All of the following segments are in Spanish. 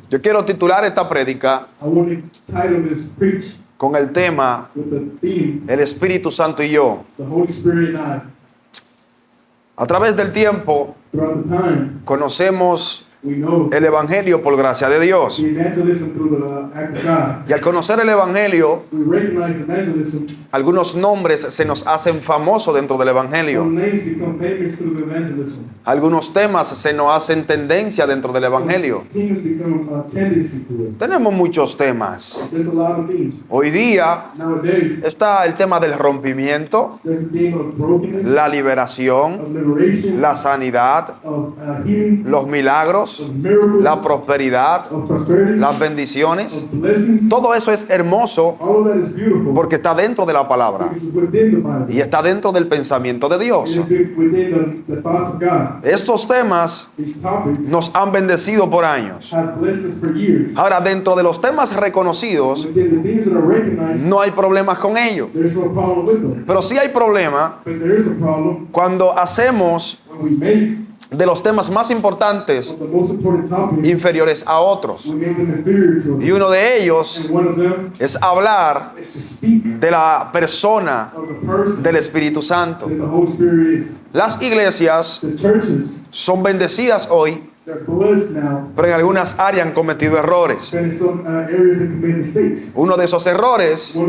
Yo quiero titular esta prédica con el tema El Espíritu Santo y yo. A través del tiempo conocemos el Evangelio por gracia de Dios. Y al conocer el Evangelio, algunos nombres se nos hacen famosos dentro del Evangelio. Algunos temas se nos hacen tendencia dentro del Evangelio. Tenemos muchos temas. Hoy día está el tema del rompimiento, la liberación, la sanidad, los milagros, la prosperidad, las bendiciones. Todo eso es hermoso porque está dentro de la palabra y está dentro del pensamiento de Dios. Estos temas nos han bendecido por años. Ahora, dentro de los temas reconocidos, no hay problemas con ellos. Pero sí hay problema cuando hacemos de los temas más importantes inferiores a otros. Y uno de ellos es hablar de la persona del Espíritu Santo. Las iglesias son bendecidas hoy, pero en algunas áreas han cometido errores. Uno de esos errores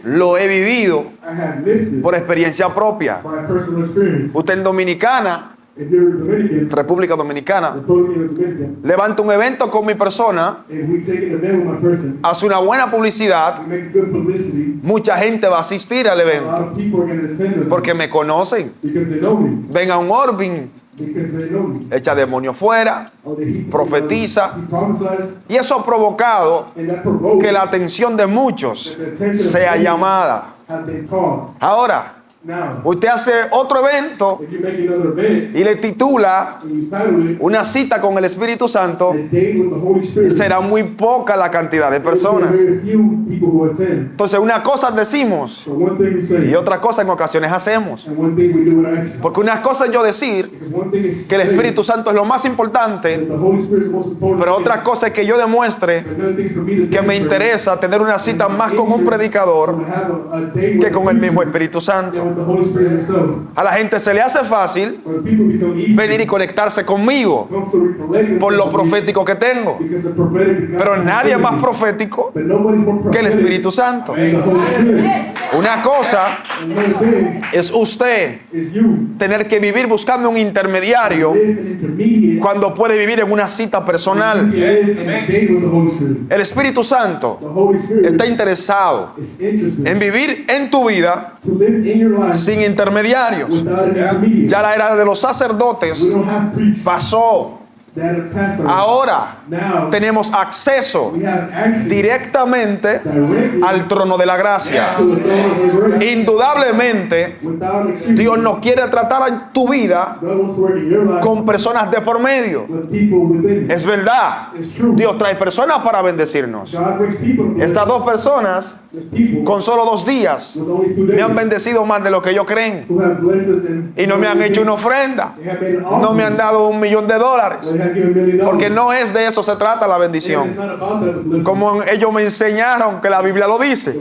lo he vivido por experiencia propia. Usted en Dominicana, República Dominicana, levanta un evento con mi persona, hace una buena publicidad, mucha gente va a asistir al evento porque me conocen. Ven a un Orbin, echa demonios fuera, profetiza, y eso ha provocado que la atención de muchos sea llamada. Ahora, usted hace otro evento y le titula Una cita con el Espíritu Santo, y será muy poca la cantidad de personas. Entonces, una cosa decimos y otra cosa en ocasiones hacemos. Porque una cosa es yo decir que el Espíritu Santo es lo más importante, pero otra cosa es que yo demuestre que me interesa tener una cita más con un predicador que con el mismo Espíritu Santo. A la gente se le hace fácil venir y conectarse conmigo por lo profético que tengo, pero nadie es más profético que el Espíritu Santo. Una cosa es usted tener que vivir buscando un intermediario cuando puede vivir en una cita personal. El Espíritu Santo está interesado en vivir en tu vida sin intermediarios. Ya la era de los sacerdotes pasó. Ahora tenemos acceso directamente al trono de la gracia. Indudablemente, Dios no quiere tratar en tu vida con personas de por medio. Es verdad, Dios trae personas para bendecirnos. Estas dos personas, con solo 2 días, me han bendecido más de lo que ellos creen. Y no me han hecho una ofrenda, no me han dado $1.000.000. Porque no es de eso se trata la bendición. Como ellos me enseñaron que la Biblia lo dice.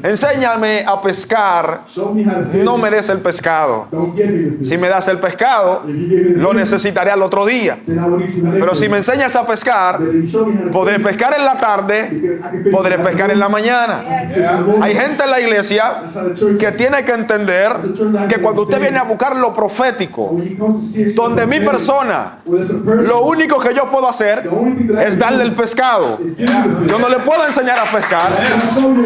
Enséñame a pescar, no me des el pescado. Si me das el pescado, lo necesitaré al otro día. Pero si me enseñas a pescar, podré pescar en la tarde, podré pescar en la mañana. Hay gente en la iglesia que tiene que entender que cuando usted viene a buscar lo profético, donde mi persona, lo único que yo puedo hacer es darle el pescado. Yo no le puedo enseñar a pescar,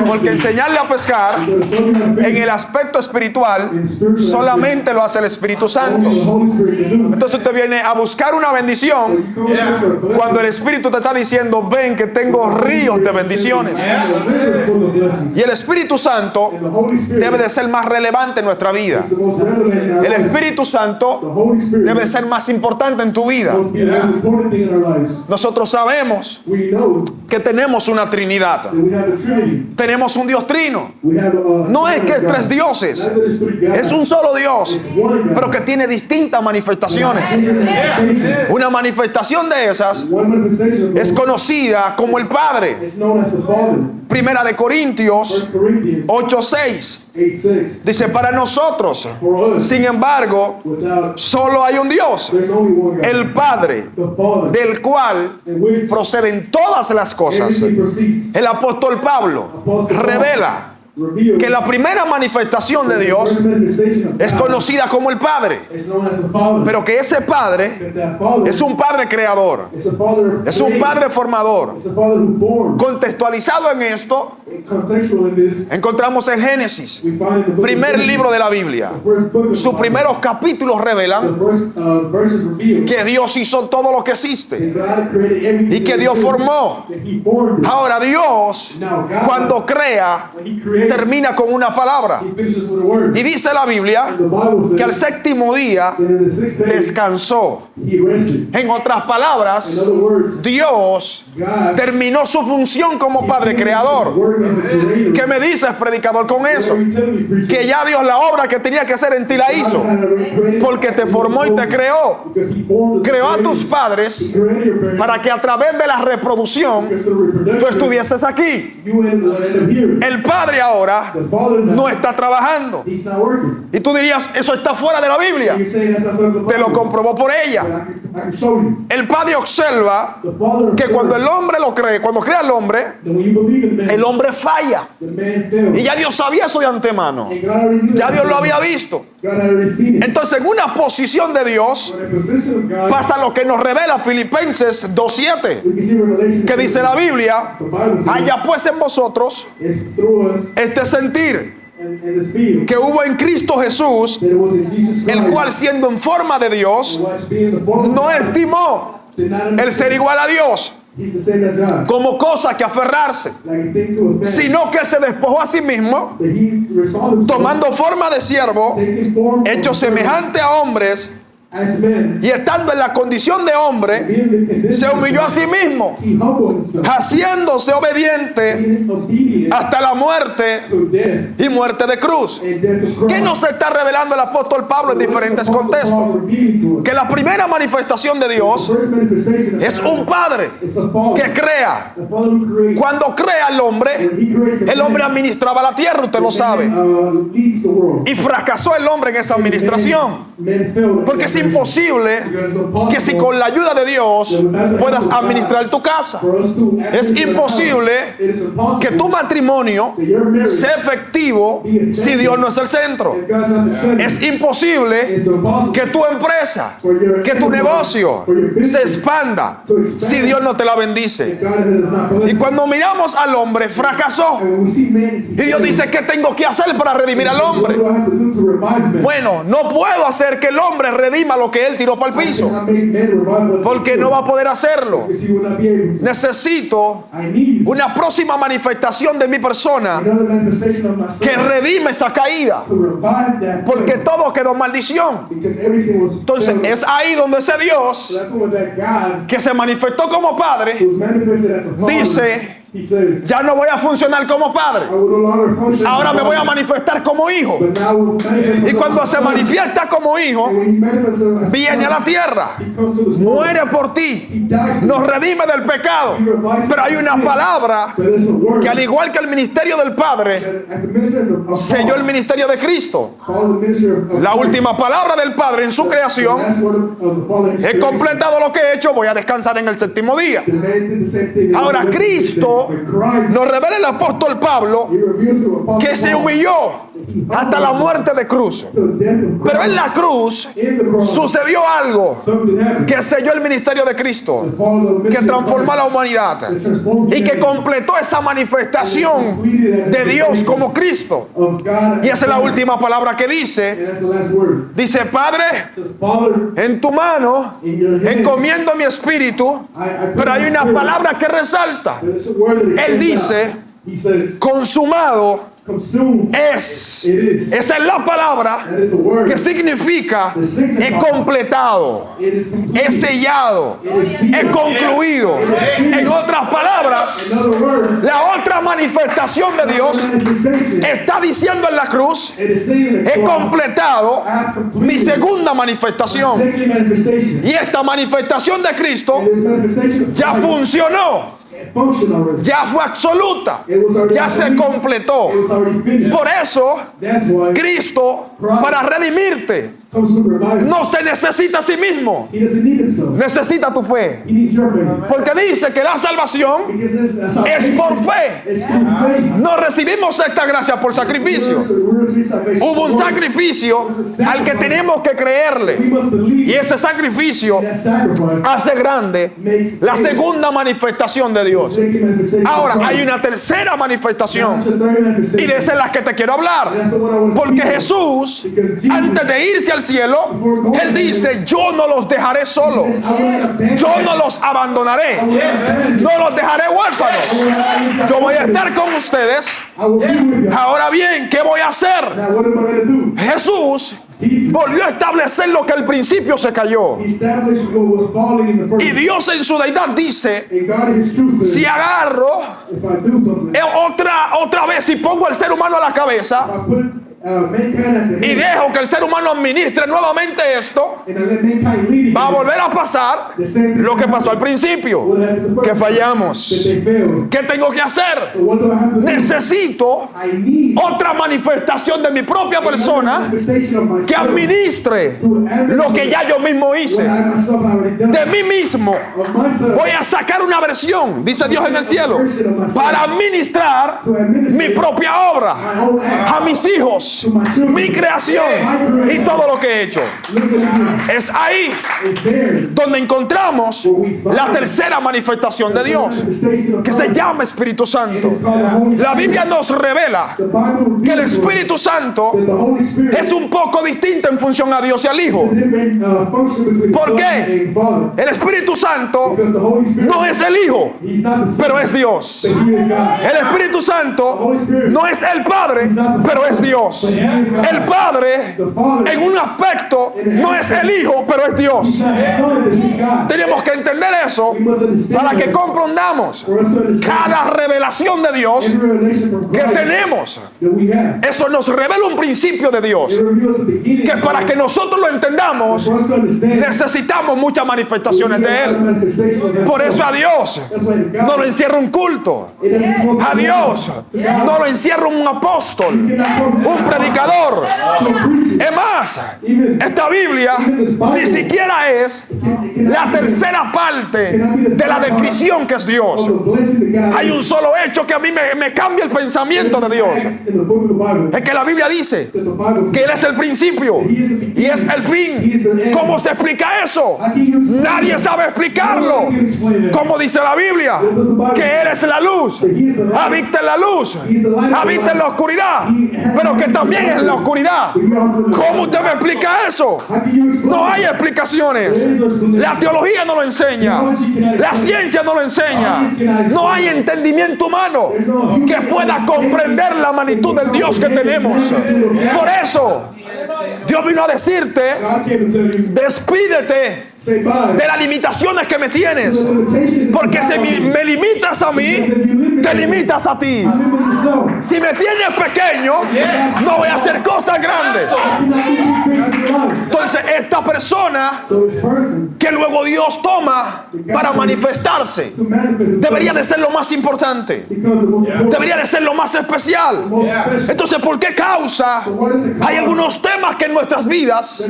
porque enseñarle a pescar en el aspecto espiritual solamente lo hace el Espíritu Santo. Entonces usted viene a buscar una bendición cuando el Espíritu te está diciendo: ven que tengo ríos de bendiciones. Y el Espíritu Santo debe de ser más relevante en nuestra vida. El Espíritu Santo debe ser más importante en tu vida. vida. Nosotros sabemos que tenemos una Trinidad. Tenemos un Dios trino. No es que tres dioses, es un solo Dios, pero que tiene distintas manifestaciones. Una manifestación de esas es conocida como el Padre. Primera de Corintios 8:6 dice: para nosotros, sin embargo, solo hay un Dios, el Padre, del cual proceden todas las cosas. El apóstol Pablo revela que la primera manifestación de Dios es conocida como el Padre, pero que ese Padre es un Padre creador, es un Padre formador. Contextualizado en esto, encontramos en Génesis, primer libro de la Biblia, sus primeros capítulos revelan que Dios hizo todo lo que existe y que Dios formó. Ahora Dios, cuando crea, termina con una palabra, y dice la Biblia que al séptimo día descansó. En otras palabras, Dios terminó su función como Padre creador. ¿Qué me dices, predicador, con eso? Que ya Dios la obra que tenía que hacer en ti la hizo, porque te formó y te creó. Creó a tus padres para que a través de la reproducción tú estuvieses aquí. El Padre ahora no está trabajando. Y tú dirías: eso está fuera de la Biblia. Te lo comprobó por ella. El Padre observa que cuando el hombre lo cree, cuando crea el hombre falla. Y ya Dios sabía eso de antemano. Ya Dios lo había visto. Entonces, en una posición de Dios pasa lo que nos revela Filipenses 2:7, que dice la Biblia: haya pues en vosotros este sentir que hubo en Cristo Jesús, el cual, siendo en forma de Dios, no estimó el ser igual a Dios como cosa que aferrarse, sino que se despojó a sí mismo, tomando forma de siervo, hecho semejante a hombres, y estando en la condición de hombre, se humilló a sí mismo, haciéndose obediente hasta la muerte y muerte de cruz. ¿Qué nos está revelando el apóstol Pablo en diferentes contextos? Que la primera manifestación de Dios es un Padre que crea. Cuando crea el hombre administraba la tierra, usted lo sabe, y fracasó el hombre en esa administración, porque es imposible que si con la ayuda de Dios puedas administrar tu casa. Es imposible que tu matrimonio sea efectivo si Dios no es el centro. Es imposible que tu empresa, que tu negocio se expanda si Dios no te la bendice. Y cuando miramos al hombre, fracasó. Y Dios dice: ¿qué tengo que hacer para redimir al hombre? Bueno, no puedo hacer que el hombre redima lo que él tiró para el piso, porque no va a poder hacerlo. Necesito una próxima manifestación de mi persona que redime esa caída, porque todo quedó en maldición. Entonces es ahí donde ese Dios que se manifestó como Padre dice: ya no voy a funcionar como padre, ahora me voy a manifestar como hijo. Y cuando se manifiesta como hijo, viene a la tierra, muere por ti, nos redime del pecado. Pero hay una palabra que, al igual que el ministerio del Padre, selló el ministerio de Cristo. La última palabra del Padre en su creación: he completado lo que he hecho, voy a descansar en el séptimo día. Ahora Cristo nos revela el apóstol Pablo que se humilló hasta la muerte de cruz. Pero en la cruz sucedió algo que selló el ministerio de Cristo, que transformó a la humanidad y que completó esa manifestación de Dios como Cristo. Y esa es la última palabra que dice: Padre, en tu mano encomiendo mi espíritu. Pero hay una palabra que resalta. Él dice: consumado es. Esa es la palabra que significa he completado, he sellado, he concluido. En otras palabras, la otra manifestación de Dios está diciendo en la cruz, he completado mi segunda manifestación. Y esta manifestación de Cristo ya funcionó. Ya fue absoluta, ya se completó. Por eso, Cristo, para redimirte, no se necesita a sí mismo, necesita tu fe. Porque dice que la salvación es por fe. No recibimos esta gracia por sacrificio. Hubo un sacrificio al que tenemos que creerle, y ese sacrificio hace grande la segunda manifestación de Dios. Ahora hay una tercera manifestación, y de esa es la que te quiero hablar. Porque Jesús, antes de irse al cielo, Él dice, yo no los dejaré solos, yo no los abandonaré, no los dejaré huérfanos, yo voy a estar con ustedes. Ahora bien, ¿qué voy a hacer? Jesús volvió a establecer lo que al principio se cayó. Y Dios en su deidad dice, si agarro otra vez y pongo al ser humano a la cabeza y dejo que el ser humano administre nuevamente esto, va a volver a pasar lo que pasó al principio, que fallamos. ¿Qué tengo que hacer? Necesito otra manifestación de mi propia persona que administre lo que ya yo mismo hice. De mí mismo voy a sacar una versión, dice Dios en el cielo, para administrar mi propia obra a mis hijos, mi creación y todo lo que he hecho. Es ahí donde encontramos la tercera manifestación de Dios, que se llama Espíritu Santo. La Biblia nos revela que el Espíritu Santo es un poco distinto en función a Dios y al Hijo. ¿Por qué? El Espíritu Santo no es el Hijo, pero es Dios. El Espíritu Santo no es el Padre, pero es Dios. El Padre, en un aspecto, no es el Hijo, pero es Dios. Tenemos que entender eso para que comprendamos cada revelación de Dios que tenemos. Eso nos revela un principio de Dios, que para que nosotros lo entendamos necesitamos muchas manifestaciones de Él. Por eso a Dios no lo encierra un culto, a Dios no lo encierra un apóstol, un predicador. Es más, esta Biblia ni siquiera es la tercera parte de la descripción que es Dios. Hay un solo hecho que a mí me cambia el pensamiento de Dios. Es que la Biblia dice que Él es el principio y es el fin. ¿Cómo se explica eso? Nadie sabe explicarlo. ¿Cómo dice la Biblia? Que Él es la luz, habita en la luz, habita en la oscuridad, pero que también es la oscuridad. ¿Cómo usted me explica eso? No hay explicaciones. La teología no lo enseña, la ciencia no lo enseña. No hay entendimiento humano que pueda comprender la magnitud del Dios que tenemos. Por eso Dios vino a decirte, despídete de las limitaciones que me tienes, porque si me limitas a mí, te limitas a ti. Si me tienes pequeño, no voy a hacer cosas grandes. Entonces esta persona que luego Dios toma para manifestarse debería de ser lo más importante, debería de ser lo más especial. Entonces, ¿por qué causa hay algunos temas que en nuestras vidas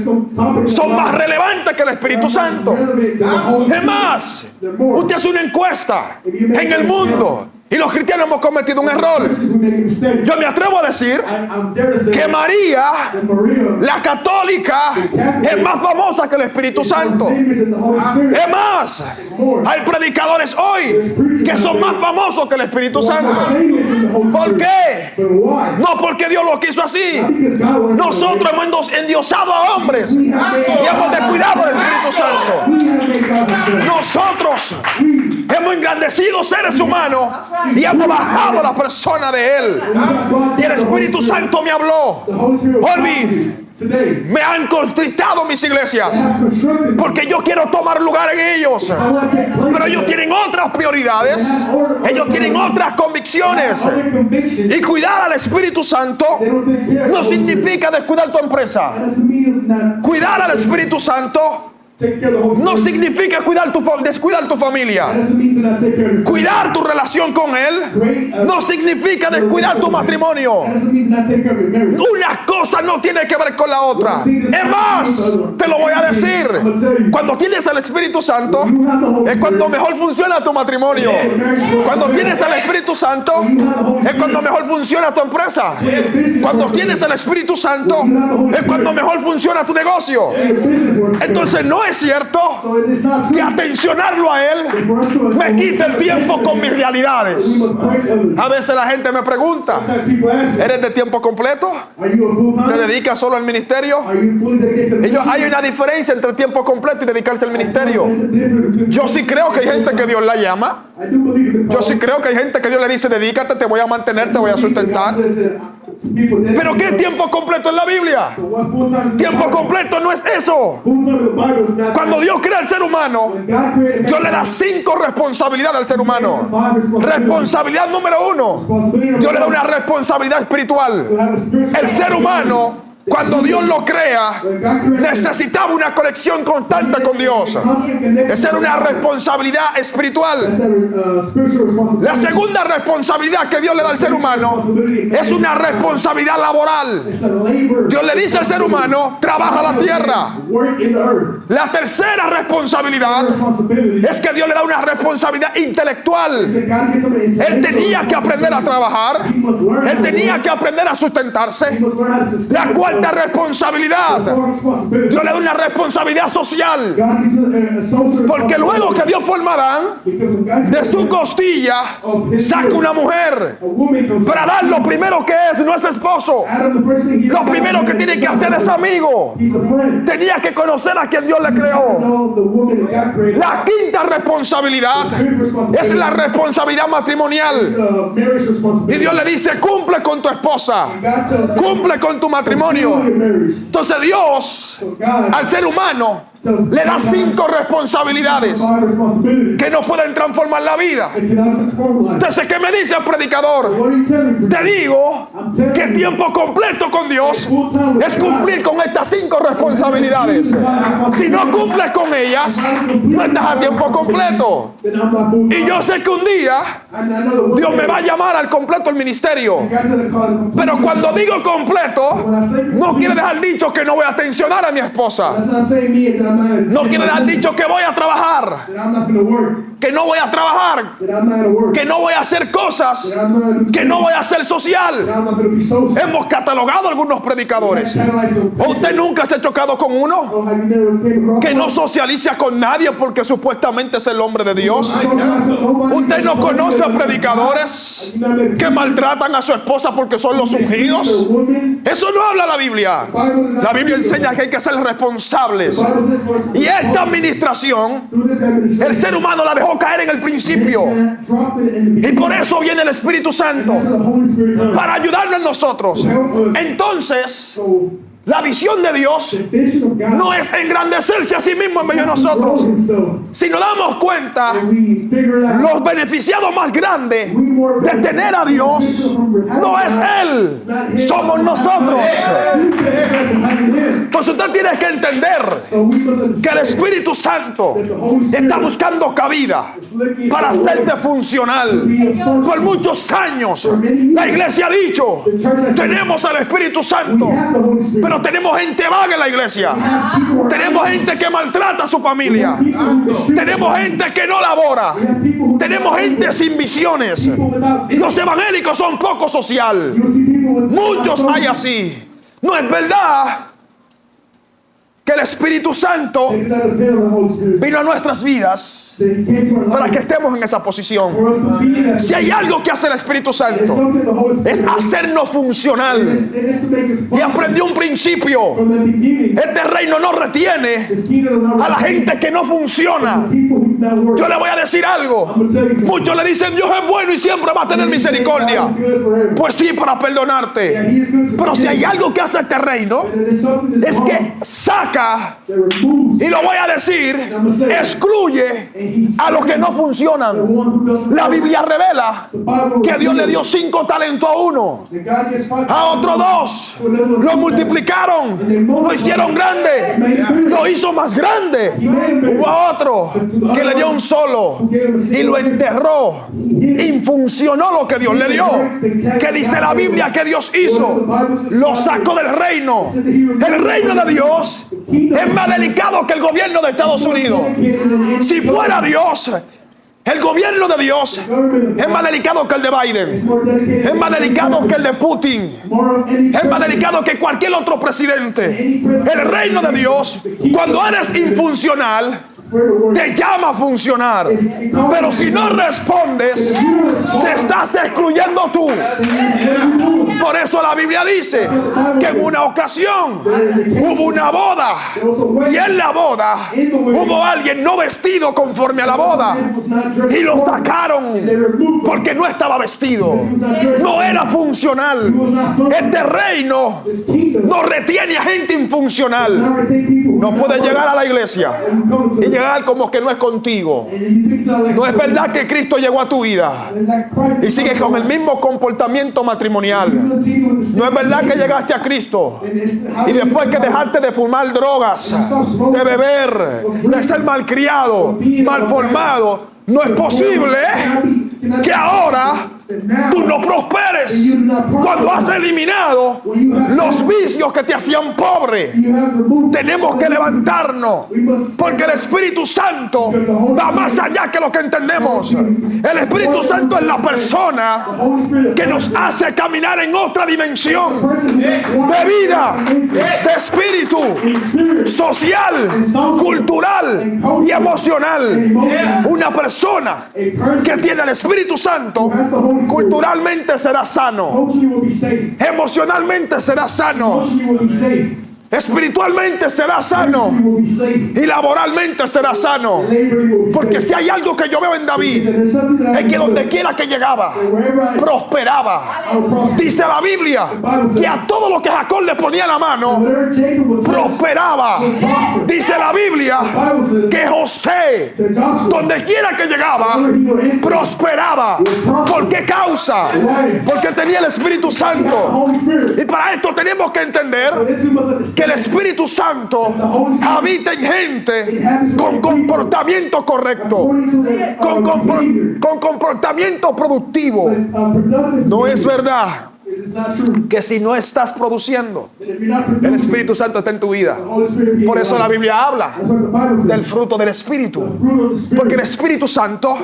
son más relevantes que el Espíritu Santo? Es más, usted hace una encuesta en el mundo y los cristianos hemos cometido un error. Yo me atrevo a decir que María, la católica, es más famosa que el Espíritu Santo. Es más, hay predicadores hoy que son más famosos que el Espíritu Santo. ¿Por qué? No porque Dios lo quiso así. Nosotros hemos endiosado a hombres y hemos descuidado al Espíritu Santo. Nosotros hemos engrandecido seres humanos y hemos bajado la persona de Él. Y el Espíritu Santo me habló. Olvi, me han contristado mis iglesias porque yo quiero tomar lugar en ellos, pero ellos tienen otras prioridades, ellos tienen otras convicciones, y cuidar al Espíritu Santo no significa descuidar tu empresa. Cuidar al Espíritu Santo no significa descuidar tu familia. Cuidar tu relación con Él no significa descuidar tu matrimonio. Una cosa no tiene que ver con la otra. Es más, te lo voy a decir, cuando tienes al Espíritu Santo es cuando mejor funciona tu matrimonio. Cuando tienes al Espíritu Santo es cuando mejor funciona tu empresa. Cuando tienes al Espíritu Santo es cuando mejor funciona tu negocio. Entonces no es cierto que atencionarlo a Él me quite el tiempo con mis realidades. A veces la gente me pregunta, ¿eres de tiempo completo? ¿Te dedicas solo al ministerio? Hay una diferencia entre tiempo completo y dedicarse al ministerio. Yo sí creo que hay gente que Dios la llama. Yo sí creo que hay gente que Dios le dice, dedícate, te voy a mantener, te voy a sustentar. Pero ¿qué tiempo completo en la Biblia? Tiempo completo no es eso. Cuando Dios crea al ser humano, Dios le da 5 responsabilidades al ser humano. Responsabilidad número 1, Dios le da una responsabilidad espiritual. El ser humano, cuando Dios lo crea, necesitaba una conexión constante con Dios. Esa era una responsabilidad espiritual. La segunda responsabilidad que Dios le da al ser humano es una responsabilidad laboral. Dios le dice al ser humano, trabaja la tierra. La tercera responsabilidad es que Dios le da una responsabilidad intelectual. Él tenía que aprender a trabajar. Él tenía que aprender a sustentarse. La cuarta responsabilidad, Dios le da una responsabilidad social, porque luego que Dios forma a Adán, de su costilla saca una mujer. Para Adán lo primero que es no es esposo, lo primero que tiene que hacer es amigo. Tenía que conocer a quien Dios le creó. La quinta responsabilidad es la responsabilidad matrimonial, y Dios le dice, cumple con tu esposa, cumple con tu matrimonio. Entonces Dios al ser humano le da 5 responsabilidades que no pueden transformar la vida. Entonces, ¿qué me dice el predicador? Te digo que tiempo completo con Dios es cumplir con estas 5 responsabilidades. Si no cumples con ellas, no estás a tiempo completo. Y yo sé que un día Dios me va a llamar al completo el ministerio. Pero cuando digo completo, no quiere dejar dicho que no voy a atencionar a mi esposa. No quiere dejar dicho que voy a trabajar, que no voy a trabajar, que no voy a hacer cosas, que no voy a ser social. Hemos catalogado a algunos predicadores. ¿Usted nunca se ha chocado con uno que no socializa con nadie porque supuestamente es el hombre de Dios? ¿Usted no conoce a predicadores que maltratan a su esposa porque son los ungidos? Eso no habla la Biblia. La Biblia enseña que hay que ser responsables. Y esta administración, el ser humano la dejó caer en el principio. Y por eso viene el Espíritu Santo, para ayudarnos a nosotros. Entonces, la visión de Dios no es engrandecerse a sí mismo en medio de nosotros. Si nos damos cuenta, los beneficiados más grandes de tener a Dios no es Él, somos nosotros. Entonces usted tiene que entender que el Espíritu Santo está buscando cabida para hacerte funcional. Por muchos años la iglesia ha dicho, tenemos al Espíritu Santo, pero tenemos gente vaga en la iglesia. Tenemos gente que maltrata a su familia. Tenemos gente que no labora. Tenemos gente sin visiones. Los evangélicos son poco social. Muchos hay así. No es verdad que el Espíritu Santo vino a nuestras vidas para que estemos en esa posición. Si hay algo que hace el Espíritu Santo, es hacernos funcional. Y aprendí un principio: este reino no retiene a la gente que no funciona. Yo le voy a decir algo. Muchos le dicen: Dios es bueno y siempre va a tener misericordia. Pues sí, para perdonarte. Pero si hay algo que hace este reino, es que saca, y lo voy a decir, excluye a los que no funcionan. La Biblia revela que Dios le dio 5 talentos a uno, a otro 2, lo multiplicaron, lo hicieron grande, lo hizo más grande. Hubo a otro que le dio un solo y lo enterró. Infuncionó lo que Dios le dio. ¿Qué dice la Biblia que Dios hizo? Lo sacó del reino. El reino de Dios es más delicado que el gobierno de Estados Unidos. Si fuera Dios, el gobierno de Dios es más delicado que el de Biden, es más delicado que el de Putin, es más delicado que cualquier otro presidente. El reino de Dios, cuando eres infuncional, te llama a funcionar. Pero si no respondes, te estás excluyendo tú. Por eso la Biblia dice que en una ocasión hubo una boda, y en la boda hubo alguien no vestido conforme a la boda, y lo sacaron porque no estaba vestido, no era funcional. Este reino no retiene a gente infuncional. No puedes llegar a la iglesia y llegar como que no es contigo. No es verdad que Cristo llegó a tu vida y sigues con el mismo comportamiento matrimonial. No es verdad que llegaste a Cristo y después que dejaste de fumar drogas, de beber, de ser malcriado, mal formado, no es posible que ahora tú no prosperes cuando has eliminado los vicios que te hacían pobre. Tenemos que levantarnos, porque el Espíritu Santo va más allá que lo que entendemos. El Espíritu Santo es la persona que nos hace caminar en otra dimensión de vida, de espíritu, social, cultural y emocional. Una persona que tiene el Espíritu Santo culturalmente será sano, emocionalmente será sano, espiritualmente será sano y laboralmente será sano. Porque si hay algo que yo veo en David, es que donde quiera que llegaba, prosperaba. Dice la Biblia que a todo lo que Jacob le ponía la mano, prosperaba. Dice la Biblia que José, donde quiera que llegaba, prosperaba. ¿Por qué causa? Porque tenía el Espíritu Santo. Y para esto tenemos que entender que el Espíritu Santo habita en gente con comportamiento correcto, con comportamiento productivo. No es verdad que si no estás produciendo, el Espíritu Santo está en tu vida. Por eso la Biblia habla del fruto del Espíritu, porque el Espíritu Santo,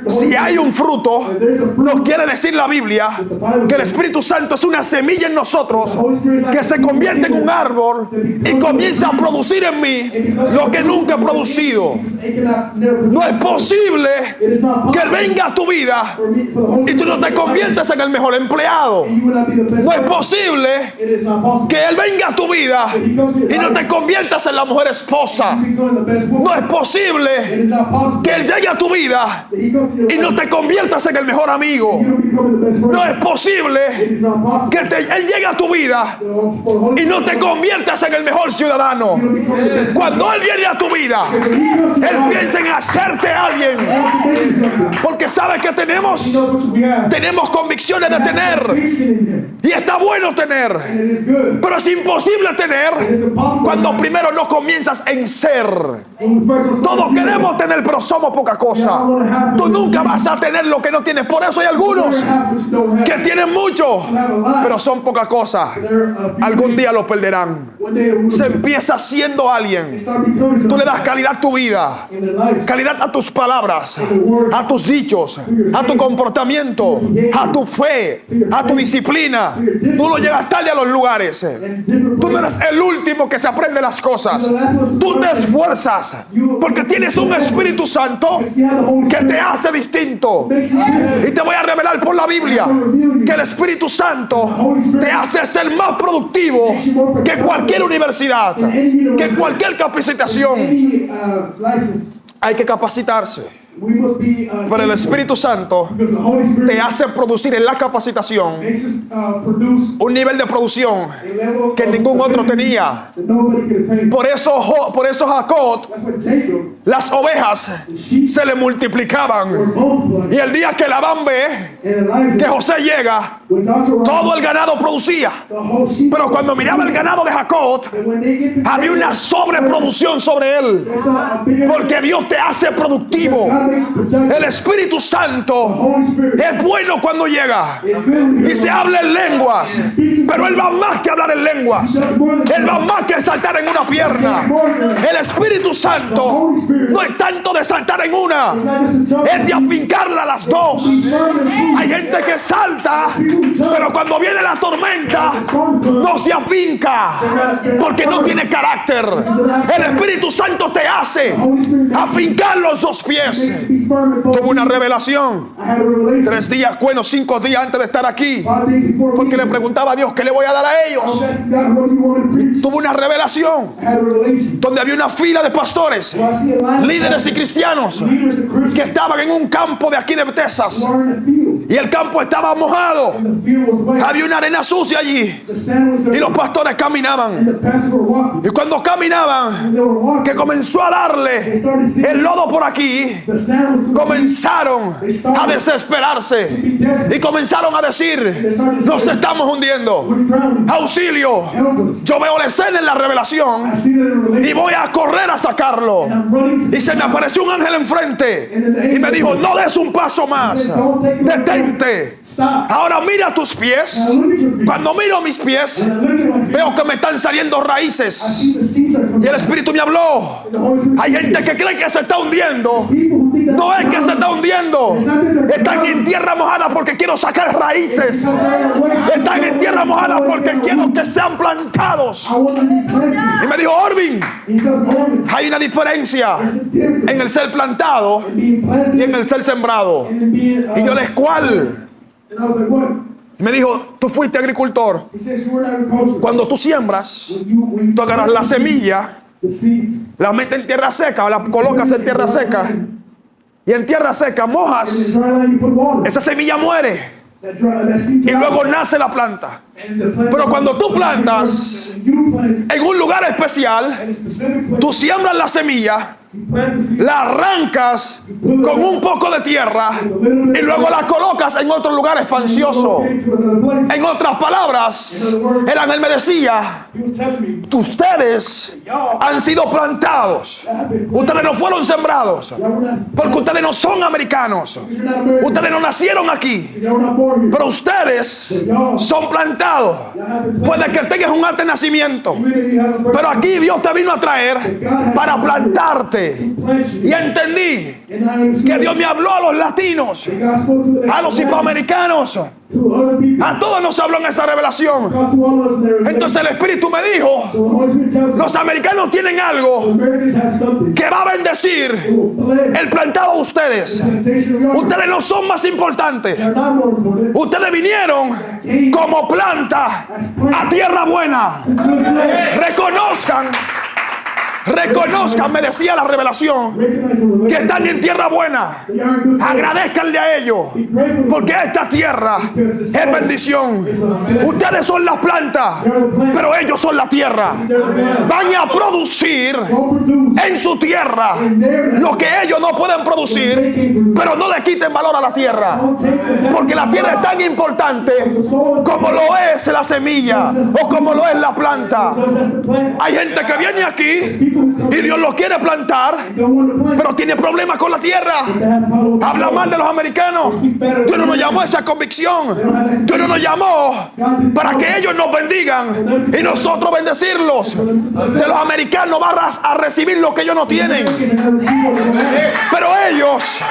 si hay un fruto, no quiere decir la Biblia que el Espíritu Santo es una semilla en nosotros que se convierte en un árbol y comienza a producir en mí lo que nunca he producido. No es posible que Él venga a tu vida y tú no te conviertas en el mejor empleado. No es posible que Él venga a tu vida y no te conviertas en la mujer esposa. No es posible que Él llegue a tu vida y no te conviertas en el mejor amigo. No es posible que Él llegue a tu vida y no te conviertas en el mejor ciudadano. Cuando Él viene a tu vida, Él piensa en hacerte alguien, porque sabe que tenemos convicciones de tener. Y está bueno tener, pero es imposible tener cuando primero no comienzas en ser. Todos queremos tener, pero somos poca cosa. Tú nunca vas a tener lo que no tienes. Por eso hay algunos que tienen mucho, pero son poca cosa. Algún día lo perderán. Se empieza siendo alguien. Tú le das calidad a tu vida, calidad a tus palabras, a tus dichos, a tu comportamiento, a tu fe, a tu disciplina. Tú no llegas tarde a los lugares. Tú no eres el último que se aprende las cosas. Tú te esfuerzas porque tienes un Espíritu Santo que te hace distinto. Y te voy a revelar por la Biblia que el Espíritu Santo te hace ser más productivo que cualquier universidad, que cualquier capacitación. Hay que capacitarse. Pero el Espíritu Santo te hace producir en la capacitación un nivel de producción que ningún otro tenía. Por eso Jacob, las ovejas se le multiplicaban. Y el día que Labán ve que José llega, todo el ganado producía. Pero cuando miraba el ganado de Jacob, había una sobreproducción sobre él. Porque Dios te hace productivo. El Espíritu Santo es bueno cuando llega y se habla en lenguas, pero Él va más que hablar en lenguas. Él va más que saltar en una pierna. El Espíritu Santo no es tanto de saltar en una, es de afincarla a las dos. Hay gente que salta, pero cuando viene la tormenta no se afinca porque no tiene carácter. El Espíritu Santo te hace afincar los dos pies. Tuve una revelación 3 días, 5 días antes de estar aquí, porque le preguntaba a Dios qué le voy a dar a ellos. Tuve una revelación donde había una fila de pastores, líderes y cristianos que estaban en un campo de aquí de Texas, y el campo estaba mojado. Había una arena sucia allí y los pastores caminaban, y cuando caminaban, que comenzó a darle el lodo por aquí, comenzaron a desesperarse y comenzaron a decir: nos estamos hundiendo, auxilio. Yo veo la escena en la revelación y voy a correr a sacarlo, y se me apareció un ángel enfrente y me dijo: no des un paso más, detente. Ahora mira tus pies. Cuando miro mis pies, veo que me están saliendo raíces. Y el Espíritu me habló: hay gente que cree que se está hundiendo. No es que se está hundiendo. Están en tierra mojada porque quiero sacar raíces. Están en tierra mojada porque quiero que sean plantados. Y me dijo: Orvin, hay una diferencia en el ser plantado y en el ser sembrado. Y yo les: ¿cuál? Me dijo: tú fuiste agricultor. Cuando tú siembras, tú agarras la semilla, la metes en tierra seca, la colocas en tierra seca, y en tierra seca mojas, esa semilla muere y luego nace la planta. Pero cuando tú plantas en un lugar especial, tú siembras la semilla, la arrancas con un poco de tierra y luego la colocas en otro lugar espacioso. En otras palabras, el ángel me decía: ustedes han sido plantados, ustedes no fueron sembrados, porque ustedes no son americanos, ustedes no nacieron aquí, pero ustedes son plantados. Puede que tengas un alto nacimiento, pero aquí Dios te vino a traer para plantarte. Y entendí que Dios me habló a los latinos, a los hispanoamericanos, a todos nos habló en esa revelación. Entonces el Espíritu me dijo: los americanos tienen algo que va a bendecir el plantado de ustedes. Ustedes no son más importantes. Ustedes vinieron como planta a tierra buena. Reconozcan, me decía la revelación, que están en tierra buena. Agradezcanle a ellos, porque esta tierra es bendición. Ustedes son las plantas, pero ellos son la tierra. Van a producir en su tierra lo que ellos no pueden producir, pero no le quiten valor a la tierra, porque la tierra es tan importante como lo es la semilla o como lo es la planta. Hay gente que viene aquí y Dios lo quiere plantar, pero tiene problemas con la tierra. Habla mal de los americanos. Dios no nos llamó a esa convicción. Dios no nos llamó para que ellos nos bendigan y nosotros bendecirlos. De los americanos van a recibir lo que ellos no tienen, pero ellos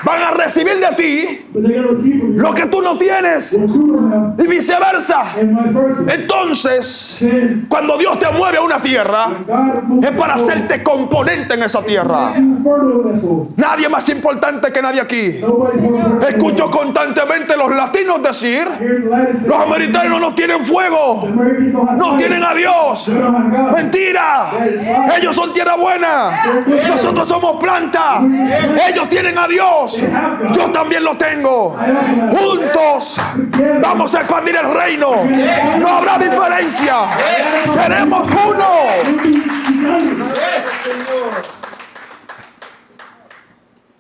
van a recibir de ti but they're going to receive from you lo que tú no tienes what you don't have, y viceversa. and vice versa. Entonces, Then cuando Dios te mueve a una tierra, God moves es para you forward. hacerte componente en esa tierra. You fertile vessel. Nadie más importante que nadie aquí. Nobody's more important than Escucho you. constantemente los latinos decir: Hear the Latin say, los americanos no tienen fuego, the Americans don't have no fire. tienen a Dios. They don't have God. Mentira. Ellos son tierra buena, nosotros somos planta. Ellos tienen a Dios, yo también lo tengo. Juntos vamos a expandir el reino. No habrá diferencia, seremos uno.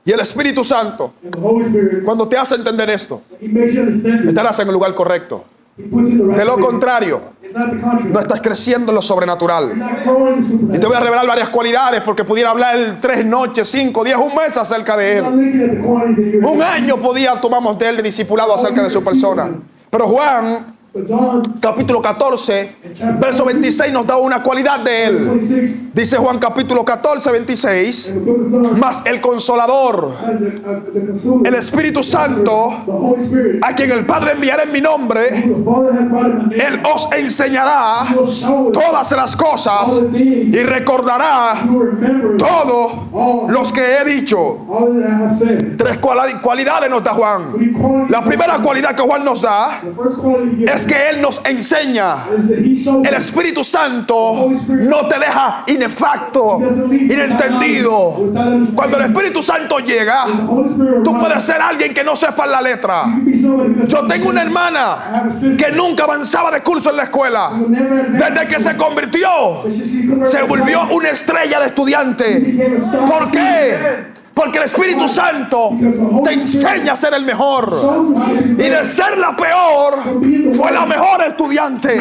Y el Espíritu Santo, And the Holy Spirit, cuando te hace entender esto, He makes you understand this. estarás en el lugar correcto. He puts you in the right De lo place. contrario, It's not the contrary. no estás creciendo en lo You're sobrenatural. not growing in the Y te supernatural. voy a revelar varias cualidades, porque pudiera hablar 3 noches, 5, 10, un mes acerca de I'm not él. looking at the qualities that you're Un año podía tomamos de él de discipulado acerca de su persona. Pero Juan, But John capítulo 14, verso 26, nos da una cualidad de él. 26, Dice Juan capítulo 14, 26: in the book of John, mas el Consolador, has the consumer, el Espíritu Santo, the Holy Spirit, a quien el Padre enviará en mi nombre, who the Father has brought in my name, él os enseñará will show us todas las cosas all the things y recordará you remember, todos los que he dicho. all that I have said. 3 cualidades nos da Juan. Three qualities. La primera cualidad que Juan nos da The first quality he gives es que él nos enseña. is that he shows El us Espíritu Santo no te deja inefacto, inentendido. Cuando el Espíritu Santo llega, the Holy Spirit. tú puedes ser alguien que no sepa la letra. You can be somebody who Yo tengo una I hermana have a sister que nunca avanzaba de curso en la escuela. who never advanced, Desde que se convirtió, but she converted se to volvió Christ. una estrella de estudiante. Became a star. ¿Por qué? Porque el Espíritu Santo te enseña a ser el mejor. Y de ser la peor, fue la mejor estudiante.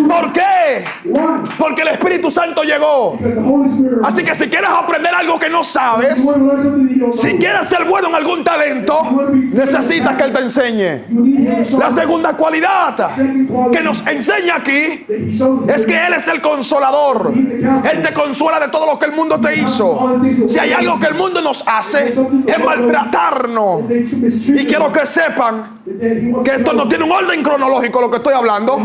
¿Por qué? Why? Porque el Espíritu Santo llegó. Because the Holy Spirit. Así que si quieres aprender algo que no You sabes, want to learn something that you don't si know, quieres ser bueno en algún talento, necesitas que Él te enseñe. you need him to show La us. segunda cualidad Second quality que nos enseña aquí that he shows us es que Él es el consolador. Él te consuela de todo lo que el mundo te hizo. Si hay algo que el mundo nos hace, es maltratarnos. that you mistreat Y quiero que sepan that he wants que esto no tiene un orden cronológico lo que estoy hablando.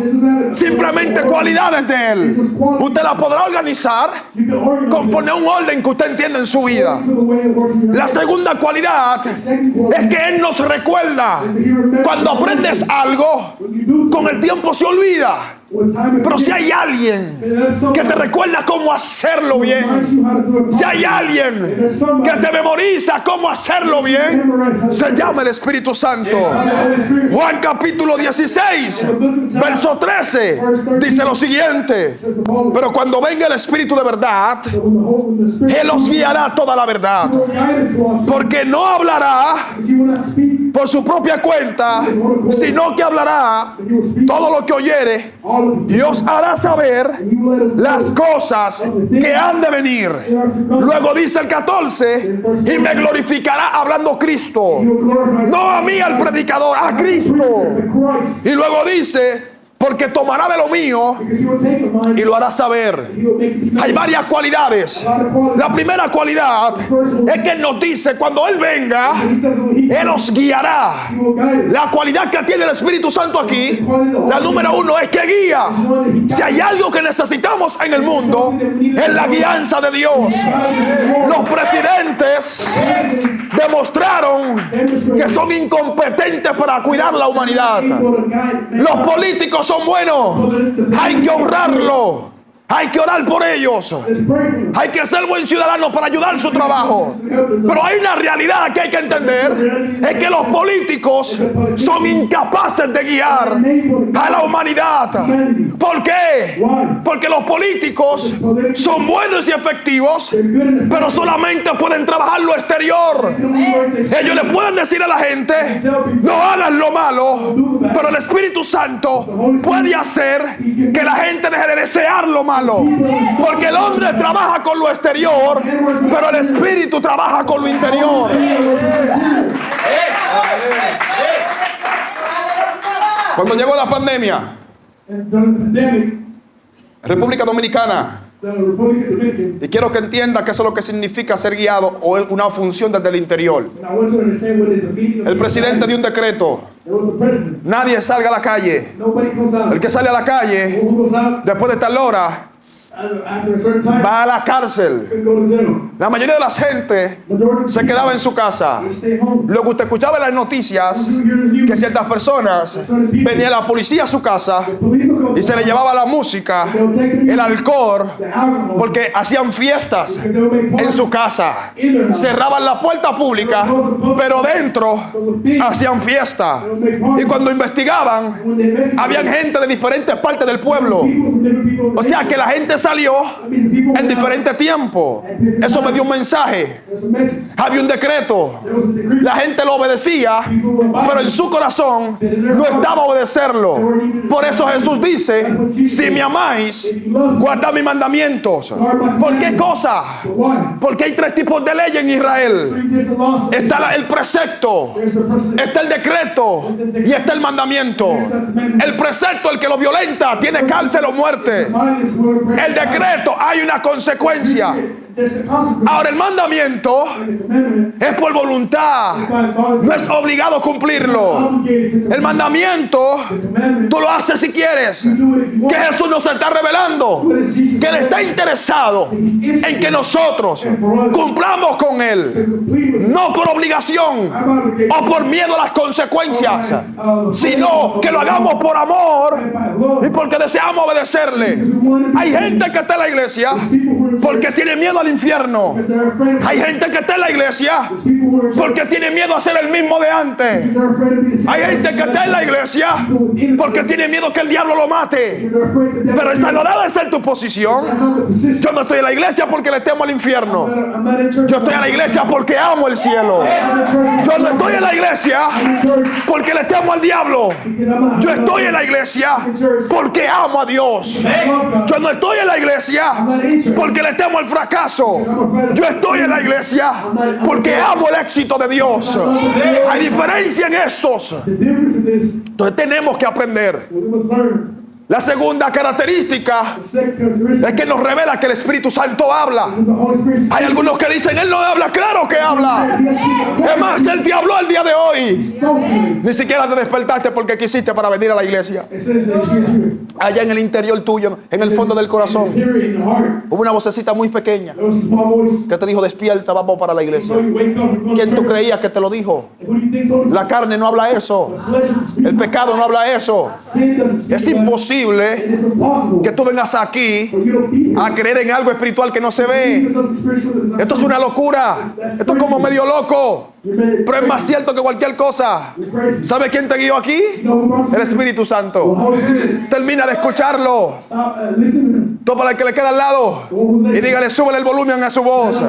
Simplemente cualidades de Él. Usted la podrá organizar you can organize conforme a un orden que usted entiende en su vida. it to the way it works in your La life. segunda cualidad Second quality es que Él nos recuerda. is that he remembers Cuando aprendes algo, when you do con el tiempo se olvida. what time it Pero si is, hay alguien there's que somebody te recuerda cómo hacerlo who reminds bien, you how to do it si hay properly. alguien que te memoriza cómo hacerlo bien, Memorize how to se do it. llama el Espíritu Santo. The Holy Spirit Juan capítulo 16, verso 13, dice lo siguiente: says the following. pero cuando venga el Espíritu de verdad, But when the Spirit Él os guiará a toda la verdad, will guide us to all truth, porque no hablará because he will not speak, por su propia cuenta, sino que hablará but he will speak todo lo que oyere, all of it. y os hará saber And he will let us las know cosas que han de venir. they are to come. Luego dice el 14: y me glorificará hablando Cristo, He will glorify no a mí al predicador, a Cristo. Christ, Y luego dice: porque tomará de lo mío because he will take of mine, y lo hará saber. he will make it known. Hay varias cualidades. La primera cualidad es que Él nos dice: cuando Él venga, He tells us when he Él os guiará. will guide us. La cualidad que tiene el Espíritu Santo aquí, la número uno, es que guía. Si hay algo que necesitamos en el mundo, es la guianza de Dios. Los presidentes demostraron que son incompetentes para cuidar la humanidad. Los políticos son buenos, hay que honrarlo, hay que orar por ellos, hay que ser buen ciudadano para ayudar su trabajo. Pero hay una realidad que hay que entender: es que los políticos son incapaces de guiar a la humanidad. ¿Por qué? Porque los políticos son buenos y efectivos, pero solamente pueden trabajar lo exterior. Ellos le pueden decir a la gente: no hagan lo malo, pero el Espíritu Santo puede hacer que la gente deje de desear lo malo. Porque el hombre trabaja con lo exterior, pero el Espíritu trabaja con lo interior. Cuando llegó la pandemia, And during the pandemic, República Dominicana, the Republic Dominican. Y quiero que entienda que eso es lo que significa ser guiado o es una función desde el interior. And I want you to understand what is the meaning of El the presidente United dio un decreto. There was a president. Nadie salga a la calle. Nobody comes out. El que sale a la calle Who goes out después de tal hora after a certain time va a la cárcel. can go to jail. La mayoría de la gente Majority of se people, quedaba en su casa. they stay home. Lo que usted escuchaba en las noticias, You hear the news. que ciertas personas venía la policía a su casa Police will come y se le llevaba la música, They'll take the el alcohol, the alcohol. porque hacían fiestas Because they'll make en parties su casa. in their house. Cerraban la puerta pública, pero dentro hacían fiesta. Y cuando investigaban, When they mess habían gente de diferentes partes del pueblo. people from different people, O sea que la gente salió that means the people en went out. diferente tiempo. Eso me dio un mensaje. There's a message. Había un decreto. There was a decree. La gente lo obedecía, pero en su corazón no estaba a obedecerlo. Por eso Jesús dice, si me amáis, guardad mis mandamientos. ¿Por qué cosa? But why? Porque hay tres tipos de ley en Israel. Three different laws. Está el precepto, There's the precedent. está el decreto y está el mandamiento. El precepto, el que lo violenta, tiene cárcel o muerte. Mine is where El decreto, hay una consecuencia. there's a consequence. Ahora el mandamiento The commandment es por voluntad, by voluntary. no es obligado a cumplirlo. Obligated to El mandamiento the commandment. tú lo haces si quieres. You do it if you Que want. Jesús nos está revelando What is Jesus que Él está saying? interesado en que nosotros cumplamos con To Él, complete with it. no por obligación I'm obligated. o por miedo a las consecuencias, sino que lo hagamos por amor By love. y porque deseamos obedecerle. Hay gente que está en la iglesia People who are porque tiene miedo al infierno. because they're afraid of Hay gente que está en la iglesia people who are porque tiene miedo a ser el mismo de antes. they're afraid to be the same Hay gente que está en la iglesia porque tiene miedo que el diablo lo mate. They're afraid that Pero esa no debe ser tu that's posición. not the position. Yo no estoy en la iglesia porque le temo al infierno. I'm not in church. Yo estoy en la iglesia porque amo el cielo. I'm in church. Yo no estoy en la iglesia I'm in church porque le temo al diablo. because I'm Yo estoy en la iglesia porque amo a Dios. Yo no estoy en la iglesia porque le temo al fracaso. Yo estoy en la iglesia porque amo el éxito de Dios. Hay diferencia en estos. The difference in this, Entonces tenemos que aprender. we must learn. La segunda característica The second characteristic es que nos revela que el Espíritu Santo habla. is the Holy Spirit. Hay algunos que dicen, Él no habla, claro que habla. Es más, Él te habló el día de hoy. Ni siquiera te despertaste porque quisiste para venir a la iglesia. It says that He is here. Allá en el interior tuyo, en el fondo del corazón, It's here in the heart. hubo una vocecita muy pequeña There was a small voice. que te dijo, despierta, vamos para la iglesia. So you wake up, you go to ¿Quién tú church. creías que te lo dijo? And who do you think told you? La carne no habla eso. The flesh is the spirit. El pecado no habla eso. Sin doesn't speak Es about it. imposible And it's impossible que tú vengas aquí for you to be here. a creer en algo espiritual que no se ve. Because something spiritual is not Esto es una locura. Esto es como medio loco. You're made Pero es más cierto que cualquier cosa. You're crazy. ¿Sabe quién te guió aquí? You know who brought you El here? Espíritu The Santo. Holy Spirit. Termina de escucharlo. Stop, listen to him. Toma al que le queda al lado y dígale, súbele el volumen a su voz.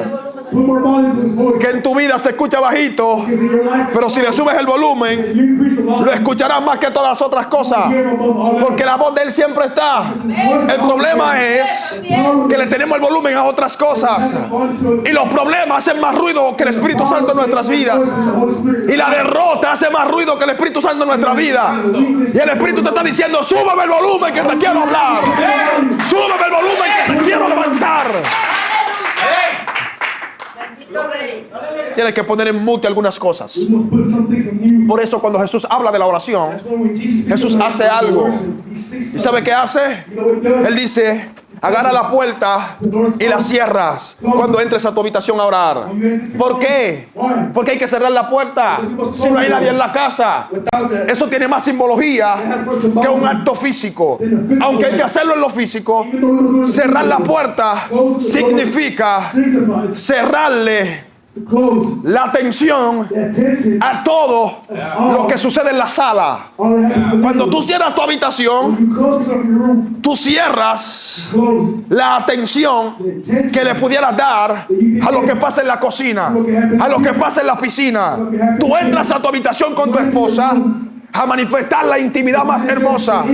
Put more volume to his voice. Que en tu vida se escucha bajito, Because in your life, pero si le subes el volumen, you increase the volume. lo escucharás más que todas las otras cosas. Hear him above all Porque la voz de Él siempre está. El problema es que le tenemos el volumen a otras cosas. Y los problemas hacen más ruido que el Espíritu Santo en nuestras vidas. Y la derrota hace más ruido que el Espíritu Santo en nuestra vida. Y el Espíritu te está diciendo, súbeme el volumen que te quiero hablar. Súbeme el volumen que te quiero levantar. Tienes que poner en mute algunas cosas. We must put some things in you. Por eso cuando Jesús habla de la oración, That's when Jesus Jesús hace algo. He sees ¿y sabe qué hace? You know what he does? Él dice, agarra la puerta y la cierras cuando entres a tu habitación a orar. ¿Por qué? Porque hay que cerrar la puerta si no hay nadie en la casa. Without that, Eso tiene más simbología que un acto físico. Aunque hay que hacerlo en lo físico, even though we're doing cerrar la puerta significa signifies cerrarle to close la atención the attention. a todo lo que sucede en la sala. All that happens is Cuando tú cierras tu habitación, you close yourself in your room, tú cierras close la atención the attention. que le pudieras dar a lo que pasa en la cocina, a lo que pasa en la piscina. Tú entras a tu habitación con tu esposa a manifestar la intimidad más hermosa.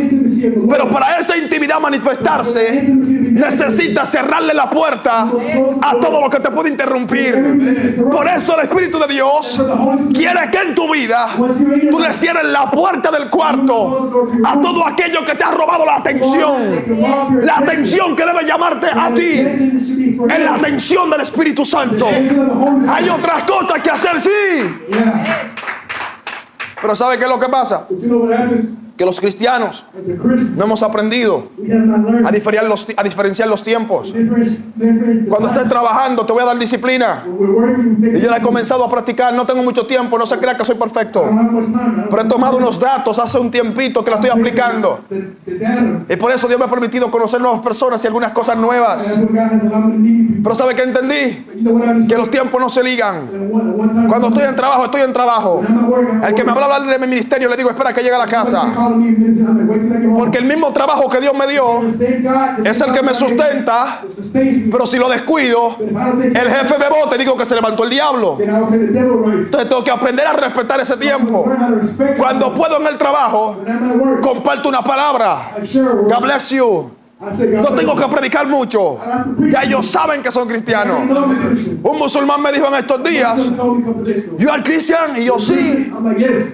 Pero para esa intimidad manifestarse, necesitas cerrarle la puerta a todo lo que te puede interrumpir. Por eso el Espíritu de Dios quiere que en tu vida tú le cierres la puerta del cuarto a todo aquello que te ha robado la atención. La atención que debe llamarte a ti es la atención del Espíritu Santo. Hay otras cosas que hacer, sí. Pero ¿sabe qué es lo que pasa? Que los cristianos no hemos aprendido a diferenciar los tiempos. Cuando estés trabajando te voy a dar disciplina. Y yo la he comenzado a practicar. No tengo mucho tiempo, no se crea que soy perfecto. Pero he tomado unos datos hace un tiempito que la estoy aplicando. Y por eso Dios me ha permitido conocer nuevas personas y algunas cosas nuevas. Pero ¿sabe qué entendí? Que los tiempos no se ligan. Cuando estoy en trabajo, estoy en trabajo. El que me habla de mi ministerio le digo, espera que llegue a la casa. Porque el mismo trabajo que Dios me dio es el que me sustenta. Pero si lo descuido, el jefe me bota y digo que se levantó el diablo. Entonces tengo que aprender a respetar ese tiempo. Cuando puedo en el trabajo, comparto una palabra. God bless you. No tengo que predicar mucho. Ya ellos saben que son cristianos. Un musulmán me dijo en estos días, "You are Christian?" Y yo, sí.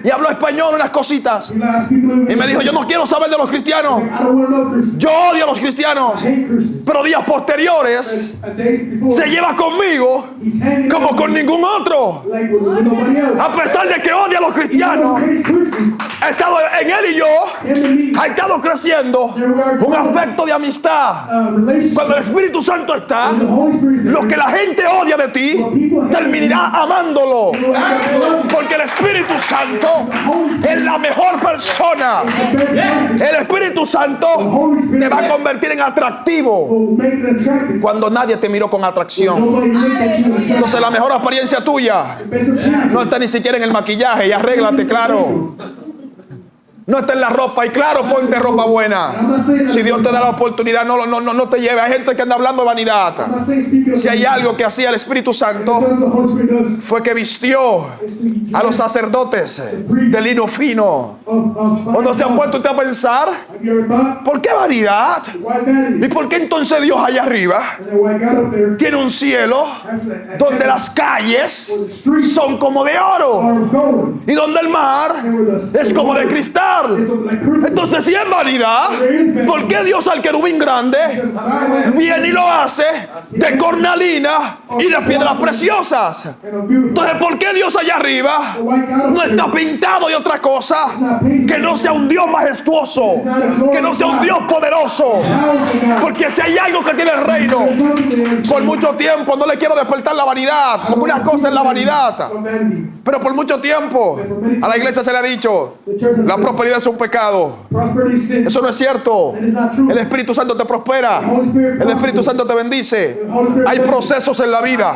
Y hablo español unas cositas. Y me dijo, yo no quiero saber de los cristianos. Yo odio a los cristianos. Pero días posteriores se lleva conmigo como con ningún otro. A pesar de que odia a los cristianos, ha estado en él y yo, ha estado creciendo un afecto de amistad. Cuando el Espíritu Santo está, lo que la gente odia de ti terminará amándolo, porque el Espíritu Santo es la mejor persona. El Espíritu Santo te va a convertir en atractivo cuando nadie te miró con atracción. Entonces la mejor apariencia tuya no está ni siquiera en el maquillaje. Y arréglate, claro. No está en la ropa, y claro, ponte ropa buena. Si Dios te da la oportunidad, no te lleve. Hay gente que anda hablando de vanidad. Si hay algo que hacía el Espíritu Santo, fue que vistió a los sacerdotes de lino fino. Cuando se han puesto a pensar, ¿por qué vanidad? ¿Y por qué entonces Dios allá arriba tiene un cielo donde las calles son como de oro y donde el mar es como de cristal? Entonces, si es vanidad, ¿por qué Dios al querubín grande viene y lo hace de cornalina y de piedras preciosas? Entonces, ¿por qué Dios allá arriba no está pintado de otra cosa que no sea un Dios majestuoso, que no sea un Dios poderoso? Porque si hay algo que tiene el reino, por mucho tiempo, no le quiero despertar la vanidad, porque una cosa es la vanidad, pero por mucho tiempo a la iglesia se le ha dicho, la prosperidad es un pecado. Eso no es cierto. El Espíritu Santo te prospera. El Espíritu Santo te bendice. Hay procesos en la vida.